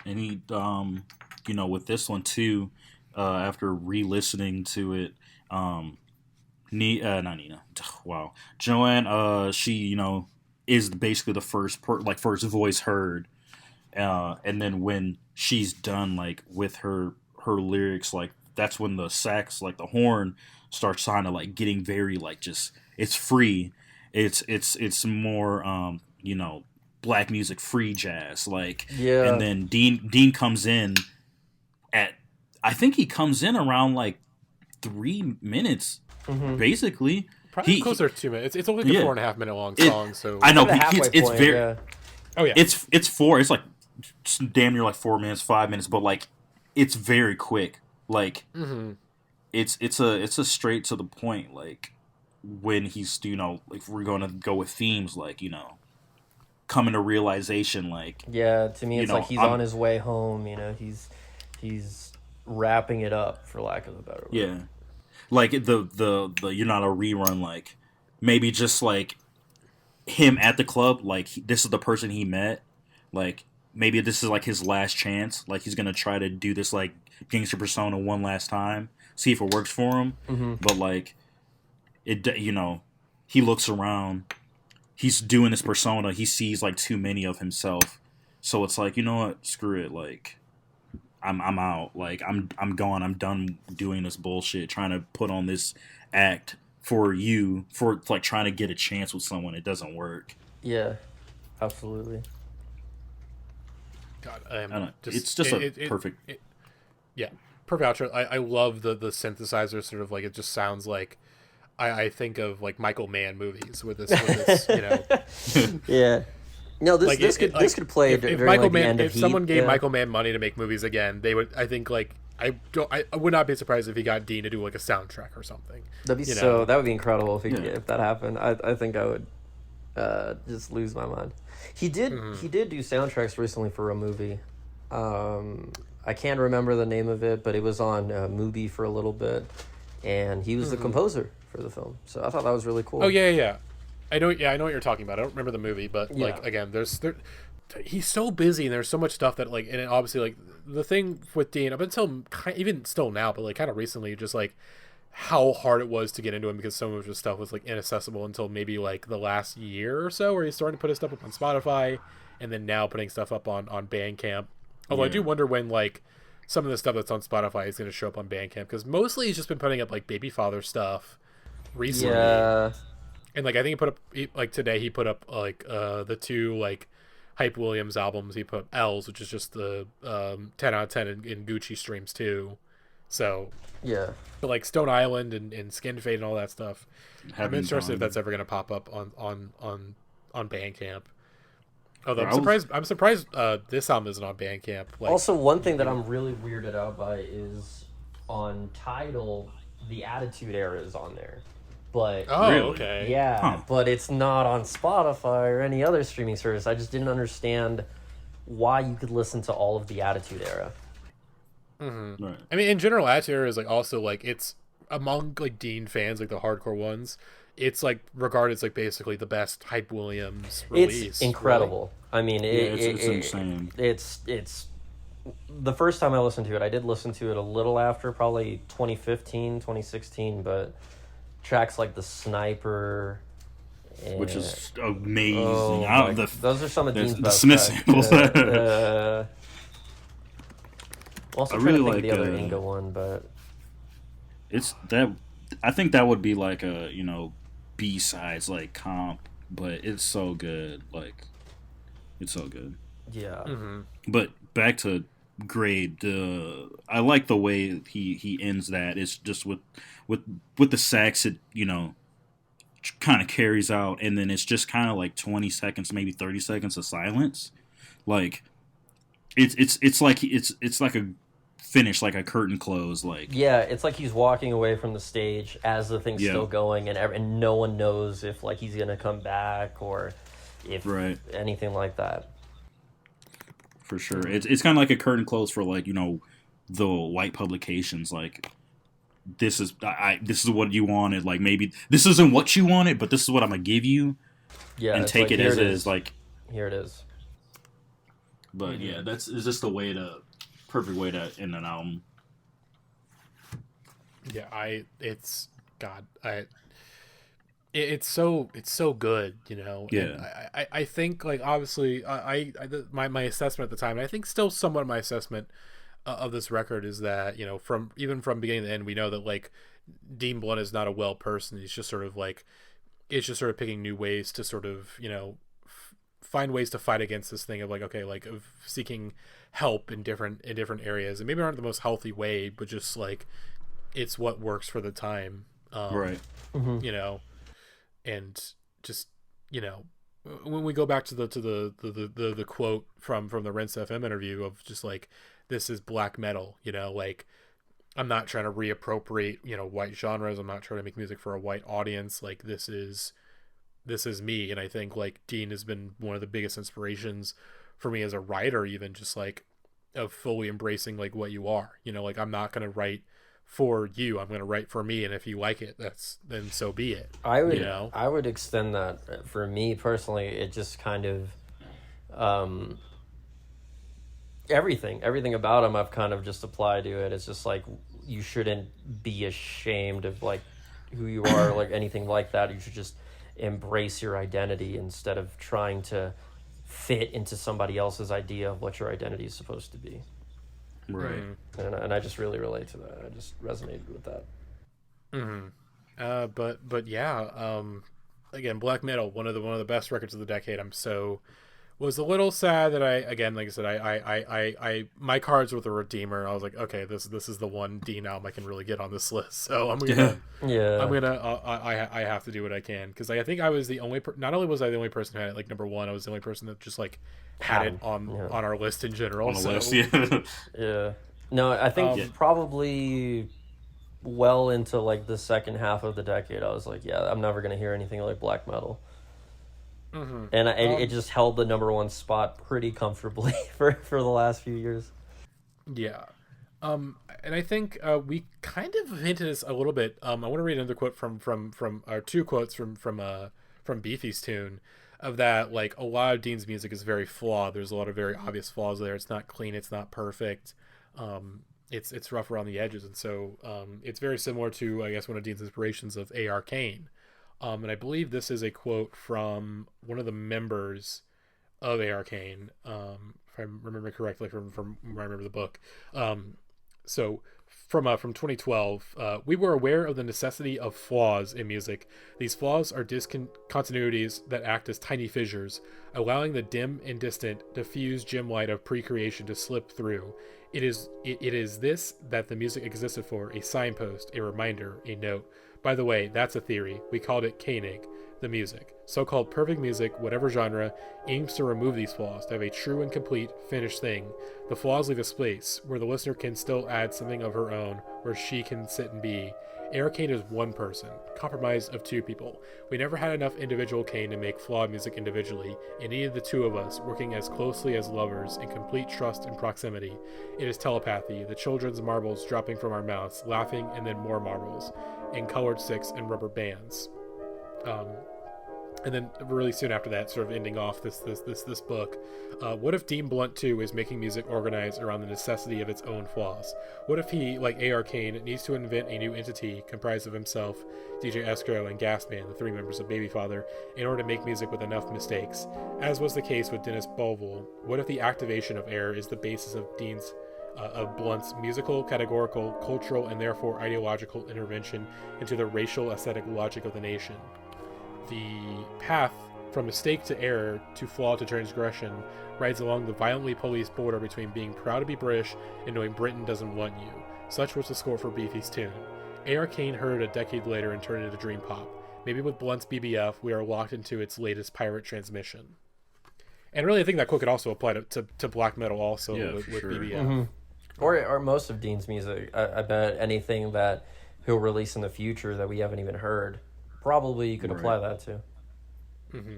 And he, you know, with this one too, after re-listening to it, not Nina. Wow, Joanne. She, you know, is basically the first voice heard, and then when she's done like with her lyrics, like that's when the sax, like the horn, starts kind of like getting very like just it's free, it's more you know, black music, free jazz, like and then Dean comes in I think he comes in around like 3 minutes, basically. Probably closer to 2 minutes. It's only like a 4.5 minute long song. So I know, it's very. Yeah. Oh yeah, it's 4. It's like damn near like 4 minutes, 5 minutes, but like it's very quick. Like it's a straight to the point. Like when he's, you know, like we're gonna go with themes, like, you know, coming to realization. Like to me, it's like he's on his way home. You know, he's wrapping it up, for lack of a better word. Yeah. Like the you're not a rerun, like maybe just like him at the club, like this is the person he met, like maybe this is like his last chance, like he's gonna try to do this like gangster persona one last time, see if it works for him. But like it, you know, he looks around, he's doing this persona, he sees like too many of himself, so it's like, you know what, screw it, like I'm out. Like I'm gone. I'm done doing this bullshit, trying to put on this act for like trying to get a chance with someone. It doesn't work. Yeah, absolutely. God, it's just perfect. Perfect outro. I love the synthesizer, sort of like, it just sounds like I think of like Michael Mann movies with this you know. Yeah. No, this could play if during Michael like Mann, the end if of someone Heat, gave Michael Mann money to make movies again, they would. I think like I would not be surprised if he got Dean to do like a soundtrack or something. That would be incredible if that happened. I think I would just lose my mind. He did do soundtracks recently for a movie. I can't remember the name of it, but it was on Mubi for a little bit, and he was the composer for the film. So I thought that was really cool. Oh yeah. I know what you're talking about. I don't remember the movie, but like again, he's so busy and there's so much stuff that like, and obviously like the thing with Dean up until even still now, but like kind of recently, just like how hard it was to get into him because so much of his stuff was like inaccessible until maybe like the last year or so, where he's starting to put his stuff up on Spotify and then now putting stuff up on Bandcamp. Although I do wonder when like some of the stuff that's on Spotify is going to show up on Bandcamp, because mostly he's just been putting up like Baby Father stuff recently. Yeah. And like I think he put up like today he put up like the 2 like Hype Williams albums. He put up L's, which is just the 10 out of 10 in Gucci streams too. So Yeah. but like Stone Island and Skin Fade and all that stuff. I'm interested if that's ever going to pop up on Bandcamp. Although I'm surprised this album isn't on Bandcamp. Like, Also, one thing that I'm really weirded out by is on Tidal, the Attitude Era is on there. But really? Okay. Yeah, but it's not on Spotify or any other streaming service. I just didn't understand why you could listen to all of the Attitude Era. Mm-hmm. Right. I mean, in general, Attitude Era is like also like it's among like Dean fans, like the hardcore ones. It's like regarded as like basically the best Hype Williams release. It's incredible. Really. I mean, it's insane. It's the first time I listened to it. I did listen to it a little after, probably 2015, 2016, but tracks like The Sniper, which is amazing. Oh, those are some of Dean's best Smith tracks. samples. Also, I trying really to think like of the other Inga one, but it's that. I think that would be like a B-sides like comp, but it's so good. Like, it's so good. Yeah. Mm-hmm. But back to Grade, I like the way he ends that. It's just with the sax, it kind of carries out, and then it's just kind of like 20 seconds, maybe 30 seconds of silence. Like it's like a finish, like a curtain close. Like, yeah, it's like he's walking away from the stage as the thing's still going, and no one knows if like he's gonna come back or if anything like that. For sure, it's kind of like a curtain close for like the white publications. Like, this is what you wanted. Like, maybe this isn't what you wanted, but this is what I'm gonna give you. Yeah, and take like, it as it is. Like, here it is. But yeah, it's just the perfect way to end an album. Yeah, it's so good, Yeah. And I think like obviously my assessment at the time, and I think still somewhat my assessment of this record is that from beginning to end, we know that like Dean Blunt is not a well person. He's just sort of like picking new ways to sort of find ways to fight against this thing of like, okay, like of seeking help in different areas, and maybe aren't the most healthy way, but just like it's what works for the time. Right. Mm-hmm. And just when we go back to the quote from the Rinse FM interview of just like, this is black metal, like I'm not trying to reappropriate white genres, I'm not trying to make music for a white audience, like this is me. And I think like Dean has been one of the biggest inspirations for me as a writer, even just like of fully embracing like what you are, like I'm not going to write for you, I'm going to write for me, and if you like it, then so be it. I would extend that. For me personally, it just kind of everything about him I've kind of just applied to it. It's just like, you shouldn't be ashamed of like who you are or like anything like that. You should just embrace your identity instead of trying to fit into somebody else's idea of what your identity is supposed to be. Right. And I just really relate to that. I just resonated with that. But yeah, again, black metal, one of the best records of the decade. Was a little sad that like I said, I my cards were the Redeemer. I was like, okay, this is the one Dean album I can really get on this list. So I have to do what I can, because I think I was the only not only was I the only person who had it like number one, I was the only person that just like had it on our list in general. On the list, yeah. Yeah. No, I think probably well into like the second half of the decade, I was like, yeah, I'm never gonna hear anything like black metal. Mm-hmm. And it just held the number one spot pretty comfortably for the last few years. Yeah. And I think we kind of hinted this a little bit. I want to read another quote from or two quotes from Beefy's tune, of that like a lot of Dean's music is very flawed. There's a lot of very obvious flaws there. It's not clean. It's not perfect. It's rough around the edges, and so it's very similar to, I guess, one of Dean's inspirations of A.R. Kane. And I believe this is a quote from one of the members of A.R. Kane, if I remember correctly from where I remember the book. So from 2012, we were aware of the necessity of flaws in music. These flaws are discontinuities that act as tiny fissures, allowing the dim and distant, diffuse gem light of pre-creation to slip through. It is this that the music existed for, a signpost, a reminder, a note. By the way, that's a theory. We called it Koenig, the music. So-called perfect music, whatever genre, aims to remove these flaws, to have a true and complete, finished thing. The flaws leave a space, where the listener can still add something of her own, where she can sit and be. Eric Kane is one person, compromised of two people. We never had enough individual Kane to make flawed music individually. It needed the two of us, working as closely as lovers, in complete trust and proximity. It is telepathy, the children's marbles dropping from our mouths, laughing and then more marbles, and colored sticks and rubber bands. And then really soon after that, sort of ending off this book, what if Dean Blunt too is making music organized around the necessity of its own flaws? What if he, like A.R. Kane, needs to invent a new entity comprised of himself, DJ Escrow, and Gasman, the three members of Babyfather, in order to make music with enough mistakes? As was the case with Dennis Bovell, what if the activation of air is the basis of Blunt's musical, categorical, cultural, and therefore ideological intervention into the racial aesthetic logic of the nation? The path from mistake to error to flaw to transgression rides along the violently policed border between being proud to be British and knowing Britain doesn't want you. Such was the score for Beefy's tune. A.R. Kane heard it a decade later and turned it into dream pop. Maybe with Blunt's BBF, we are locked into its latest pirate transmission. And really, I think that quote could also apply to black metal also with sure. BBF. Mm-hmm. Or most of Dean's music. I bet anything that he'll release in the future that we haven't even heard, probably you could apply that to. Mm-hmm.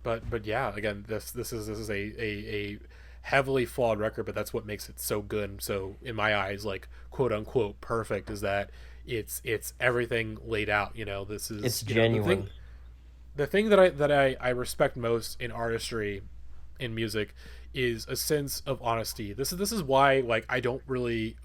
But yeah, again, this is a heavily flawed record, but that's what makes it so good. And so in my eyes, like quote unquote perfect, is that it's everything laid out. You know, it's genuine. The thing that I respect most in artistry, in music, is a sense of honesty. This is why, like, I don't really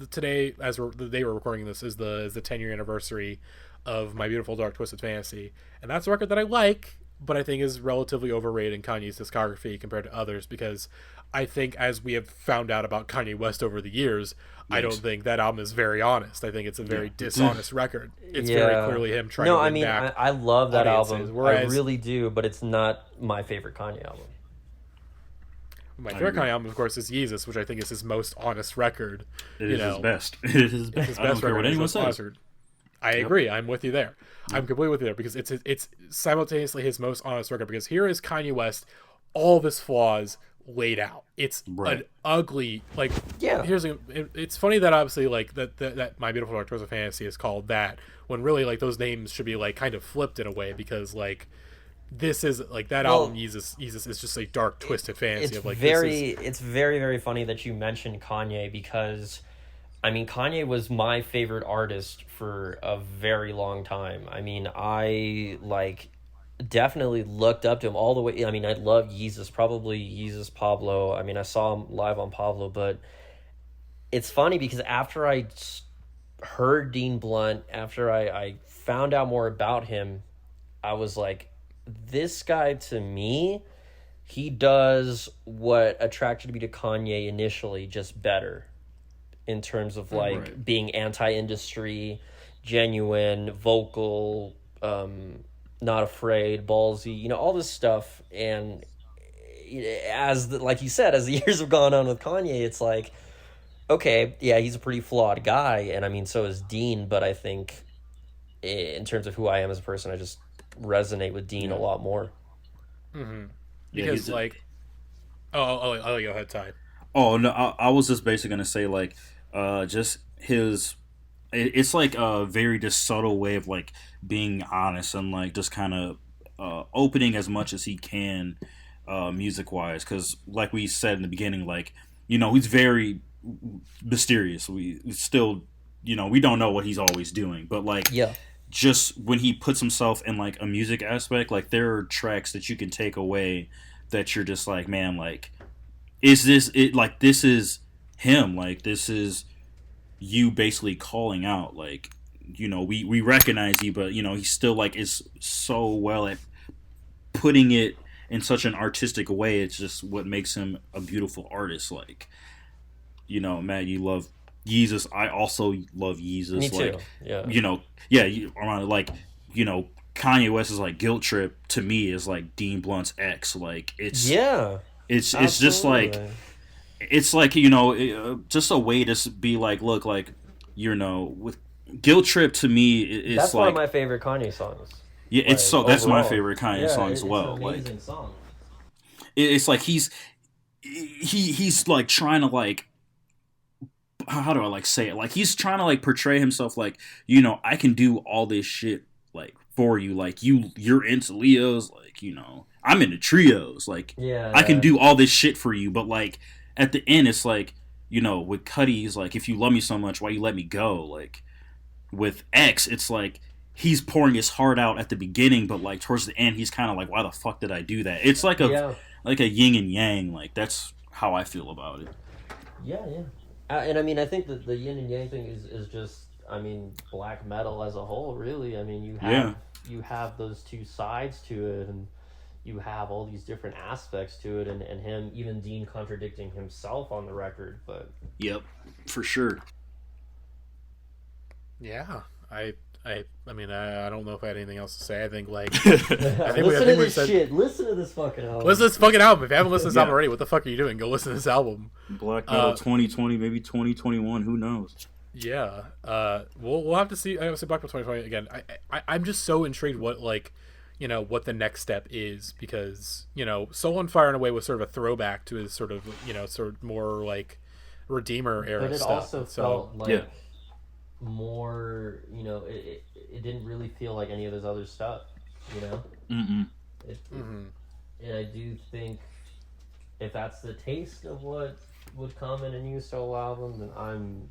today, the day we're recording this, is the 10-year anniversary of My Beautiful Dark Twisted Fantasy, and that's a record that I like, but I think is relatively overrated in Kanye's discography compared to others, because I think, as we have found out about Kanye West over the years, I don't think that album is very honest. I think it's a very dishonest record. It's very clearly him trying to win back. I love that album. Whereas, I really do, but it's not my favorite Kanye album. My favorite Kanye album, of course, is Yeezus, which I think is his most honest record. It is his best. It is his best. His best record. What anyone says. I agree. I'm with you there. I'm completely with you there, because it's simultaneously his most honest record, because here is Kanye West, all of his flaws laid out. It's an ugly, like, it's funny that obviously, like, that My Beautiful Dark Twisted Fantasy is called that, when really, like, those names should be, like, kind of flipped in a way, because, like, this is, like, that album, Yeezus is just a dark, twisted fantasy of, like, it's very, very funny that you mentioned Kanye, because I mean, Kanye was my favorite artist for a very long time. I mean, I, like, definitely looked up to him all the way. I mean, I love Yeezus, probably Yeezus, Pablo. I mean, I saw him live on Pablo, but it's funny because after I heard Dean Blunt, after I found out more about him, I was like, this guy, to me, he does what attracted me to Kanye initially, just better. In terms of, like, being anti-industry, genuine, vocal, not afraid, ballsy, you know, all this stuff. And like you said, as the years have gone on with Kanye, it's like, okay, yeah, he's a pretty flawed guy. And I mean, so is Dean. But I think in terms of who I am as a person, I just resonate with Dean a lot more. Mm-hmm. Because, like, I'll go ahead, Ty. Oh, no, I was just basically going to say, like, just his, it's like a very just subtle way of, like, being honest and, like, just kind of opening as much as he can music wise, because like we said in the beginning, like, you know, he's very mysterious. We still, you know, we don't know what he's always doing, but, like, just when he puts himself in, like, a music aspect, like, there are tracks that you can take away that you're just like, man, like, is this it? Like, this is him. Like, this is you basically calling out, like, you know, we recognize you, but, you know, he still, like, is so well at putting it in such an artistic way. It's just what makes him a beautiful artist. Like, you know, Matt, you love Yeezus. I also love Yeezus. Me too. Like, Yeah. you know, yeah, like, you know, Kanye West is like Guilt Trip to me is like Dean Blunt's X. Like, it's just like, it's like, you know, just a way to be like, look, like, you know, with Guilt Trip to me, it's that's like one of my favorite Kanye songs. yeah, it's so that's my favorite Kanye song as well. It's an amazing song. It's like he's like trying to like, how do I like say it? Like he's trying to like portray himself like, you know, I can do all this shit like for you. Like you're into Leos, like, you know, I'm into trios. Like I can do all this shit for you. But like at the end, it's like, you know, with Cuddy's like, if you love me so much, why you let me go? Like with X, it's like he's pouring his heart out at the beginning, but like towards the end, he's kind of like, why the fuck did I do that? It's like a yin and yang. Like that's how I feel about it. Yeah. And I mean, I think that the yin and yang thing is just, I mean, black metal as a whole, really. I mean, you have those two sides to it, and you have all these different aspects to it, and him, even Dean contradicting himself on the record, but... Yep, for sure. Yeah, I mean, I don't know if I had anything else to say. I think, like... Listen to this shit. Listen to this fucking album. Listen to this fucking album. If you haven't listened to this album already, what the fuck are you doing? Go listen to this album. Black Metal 2020, maybe 2021. Who knows? Yeah. We'll have to see. I have to say Black Metal 2020 again. I'm just so intrigued what, like, you know, what the next step is, because, you know, Soul on Fire in a way was sort of a throwback to his sort of, you know, sort of more like Redeemer era stuff. But it also felt like more, you know, it didn't really feel like any of his other stuff, you know? And I do think if that's the taste of what would come in a new solo album, then I'm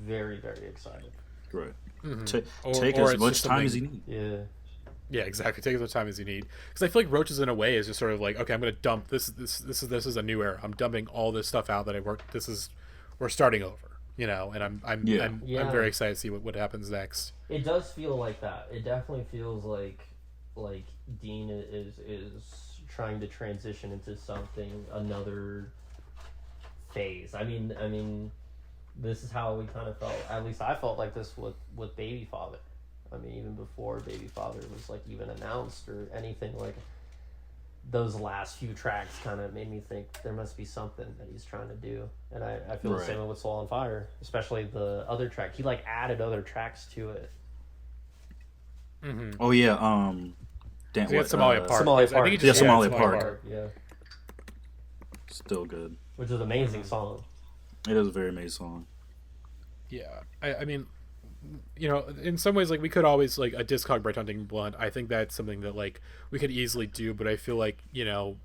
very, very excited. Right. Take as much time as you need. Yeah, exactly. Take as much time as you need, because I feel like Roaches in a way is just sort of like, okay, I'm going to dump this is a new era. I'm dumping all this stuff out that I worked. We're starting over, you know, and I'm very excited to see what happens next. It does feel like that. It definitely feels like Dean is trying to transition into something, another phase. I mean, this is how we kind of felt. At least I felt like this with Baby Father. I mean, even before Baby Father was like even announced or anything, like those last few tracks kind of made me think there must be something that he's trying to do. And I feel the same with Soul on Fire, especially the other track. He like added other tracks to it. Oh yeah, Somalia Park. Somalia Park. Yeah. Still good. Which is an amazing song. It is a very amazing song. Yeah, I mean, you know, in some ways, like, we could always, like, a Discog breakdown Dean Blunt. I think that's something that, like, we could easily do, but I feel like, you know,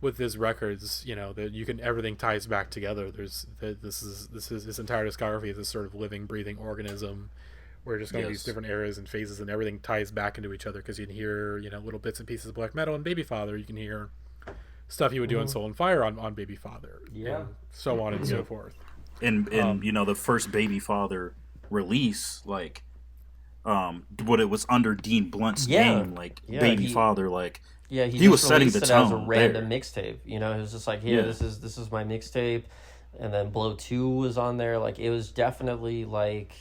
with his records, you know, that everything ties back together. This is his entire discography is this sort of living, breathing organism where just going these different eras and phases, and everything ties back into each other, because you can hear, you know, little bits and pieces of black metal and Baby Father. You can hear stuff he would do in Soul and Fire on Baby Father, and so on and so forth. And you know, the first Baby Father release, like, what it was under Dean Blunt's name, like Baby Father, like he was setting the tone. It as a random mixtape, you know, it was just like, this is my mixtape, and then Blow 2 was on there. Like, it was definitely like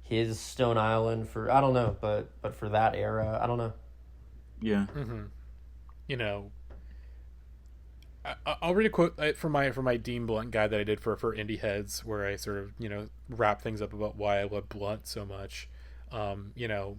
his Stone Island for, I don't know, but for that era, I don't know. Yeah. You know, I'll read a quote from my Dean Blunt guide that I did for Indieheads, where I sort of, you know, wrap things up about why I love Blunt so much. You know,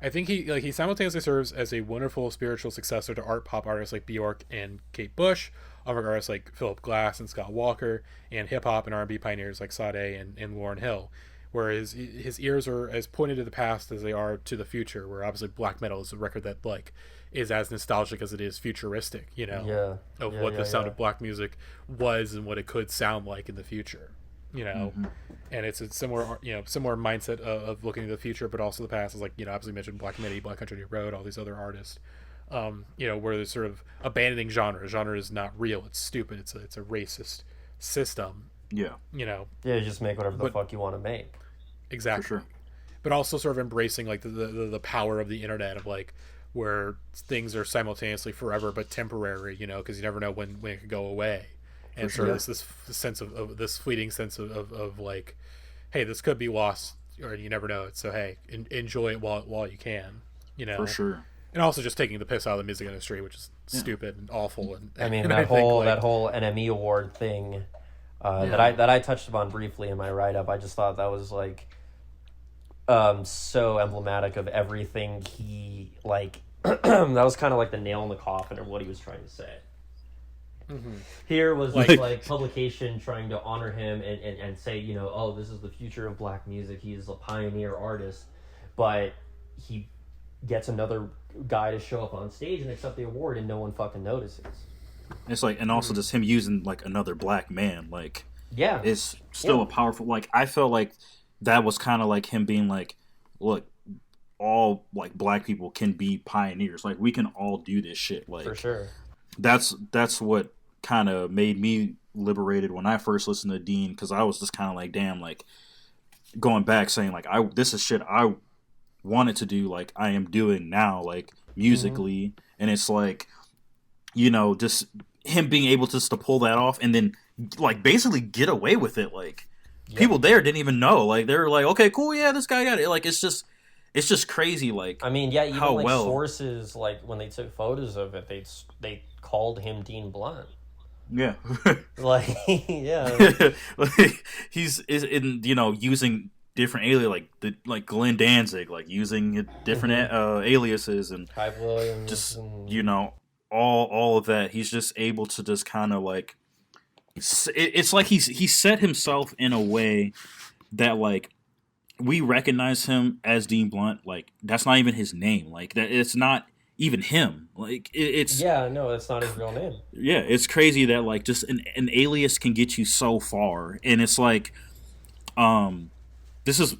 I think he simultaneously serves as a wonderful spiritual successor to art pop artists like Bjork and Kate Bush, avant artists like Philip Glass and Scott Walker, and hip hop and R&B pioneers like Sade and Lauryn Hill. Whereas his ears are as pointed to the past as they are to the future, where obviously black metal is a record that, like, is as nostalgic as it is futuristic, you know, of what the sound of black music was and what it could sound like in the future, you know. And it's a similar mindset of looking to the future, but also the past. Is like, you know, obviously mentioned Black Midi, Black Country New Road, all these other artists, you know, where they're sort of abandoning genre. Genre is not real. It's stupid. It's a racist system. Yeah. You know. Yeah, just make whatever the fuck you want to make. Exactly. For sure. But also sort of embracing, like, the power of the internet, of like, where things are simultaneously forever but temporary, because you never know when it could go away. And sort of this sense of this fleeting sense of like, hey, this could be lost, or you never know it. So hey, enjoy it while you can, For sure. And also just taking the piss out of the music industry, which is stupid and awful. And I mean, and that think, whole NME award thing that I touched upon briefly in my write up. I just thought that was like so emblematic of everything he like. That was kind of like the nail in the coffin of what he was trying to say. Mm-hmm. Here was like publication trying to honor him and say, oh, this is the future of black music. He is a pioneer artist, but he gets another guy to show up on stage and accept the award, and no one fucking notices. It's like, and also just him using like another black man, like, yeah, it's still a powerful. Like, I felt like that was kind of like him being like, look, all like black people can be pioneers. Like, we can all do this shit. Like, for sure. That's what kind of made me liberated when I first listened to Dean, because I was just kind of like, damn, like going back saying like, this is shit I wanted to do, like I am doing now, like musically. And it's like, just him being able just to pull that off and then like basically get away with it. Like people there didn't even know, like they were like, okay, cool, yeah, this guy got it. Like it's just crazy. Like, I mean, even how like sources, like when they took photos of it, they called him Dean Blunt. Yeah. Like, yeah. Like, he's in, using different alias, like Glenn Danzig, like using different aliases and Hype Williams, just all of that. He's just able to just kind of like, it's like he set himself in a way that like we recognize him as Dean Blunt. Like that's not even his name. Like that, it's not even him. Like it's no, that's not his real name. Yeah, it's crazy that like just an alias can get you so far. And it's like this is,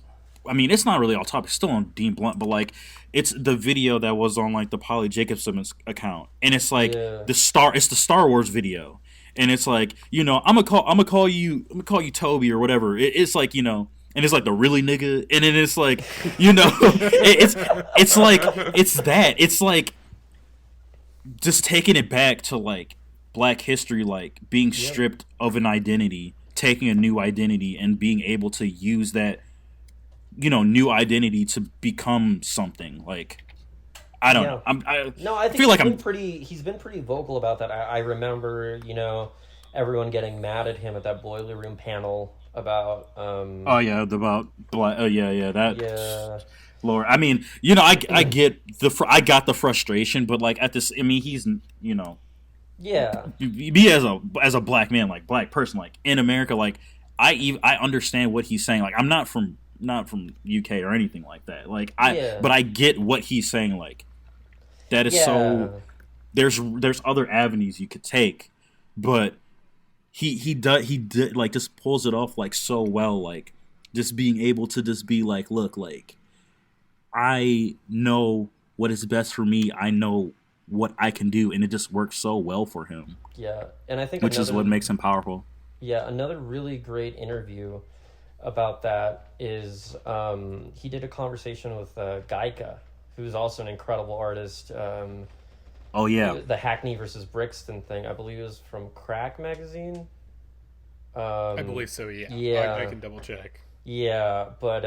I mean, it's not really off topic, it's still on Dean Blunt, but like it's the video that was on like the Polly Jacobson's account, and it's like it's the Star Wars video, and it's like, I'm gonna call you Toby or whatever. It's like, and it's like the really nigga, and then it's like, it's like it's like just taking it back to like Black history, like being stripped of an identity, taking a new identity, and being able to use that new identity to become something. Like I don't know. I think he's been pretty vocal about that. I remember, everyone getting mad at him at that Boiler Room panel about Lord, I mean, I get I got the frustration, but like at this, I mean, he's be as a black man, like black person, like in America, like I understand what he's saying. Like I'm not from UK or anything like that. Like but I get what he's saying. Like that is so. There's other avenues you could take, but he did like just pulls it off like so well. Like just being able to just be like, look, like I know what is best for me. I know what I can do, and it just works so well for him. Yeah, and I think which is what makes him powerful. Yeah, another really great interview about that is he did a conversation with Gaika, who's also an incredible artist. The Hackney versus Brixton thing, I believe, it was from Crack magazine. I believe so. Yeah. I can double check. Yeah, but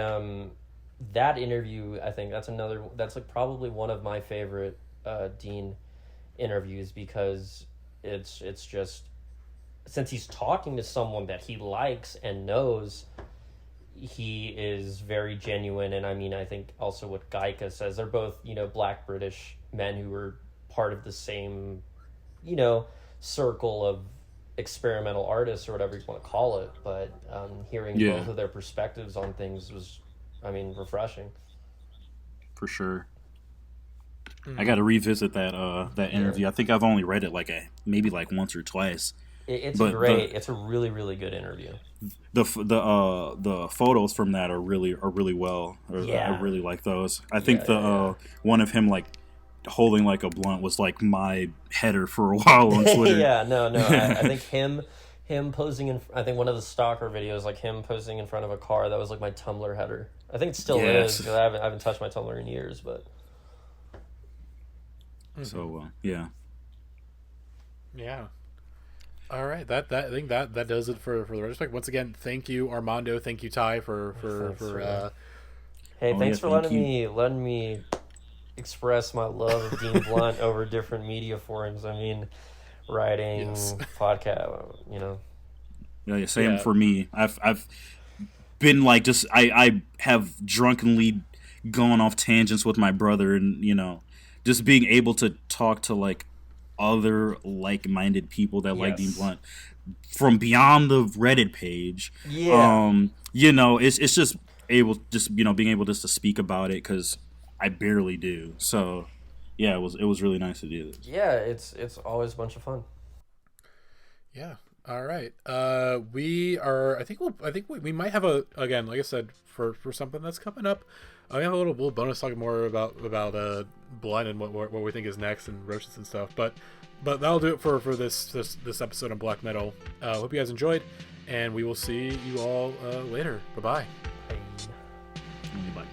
that interview, I think that's like probably one of my favorite Dean interviews, because it's just, since he's talking to someone that he likes and knows, he is very genuine. And I mean, I think also what Gaika says, they're both, Black British men who were part of the same, circle of experimental artists or whatever you want to call it. But hearing both of their perspectives on things was, I mean, refreshing. For sure. I got to revisit that interview. I think I've only read it maybe once or twice. It's great. It's a really, really good interview. The photos from that are really well. I really like those. I think one of him like holding like a blunt was like my header for a while on Twitter. I think him posing in. I think one of the stalker videos, like him posing in front of a car, that was like my Tumblr header. I think it still is, because I haven't touched my Tumblr in years, but. So yeah. Yeah. All right, that I think that does it for the retrospect. Once again, thank you Armando, thank you Ty for Hey, thanks for thank letting me express my love of Dean Blunt over different media forms. I mean, writing, podcast, Yeah, same for me. I've been like just I have drunkenly gone off tangents with my brother, and just being able to talk to like other like-minded people that like Dean Blunt from beyond the Reddit page. It's just being able just to speak about it, because I barely do. So yeah, it was really nice to do this. Yeah, it's always a bunch of fun. Yeah. All right. We are. I think we might have again, like I said, for something that's coming up. We have a little bonus talking more about Blood and what we think is next and roaches and stuff. But that'll do it for this episode on black metal. Hope you guys enjoyed, and we will see you all later. Bye-bye. Bye.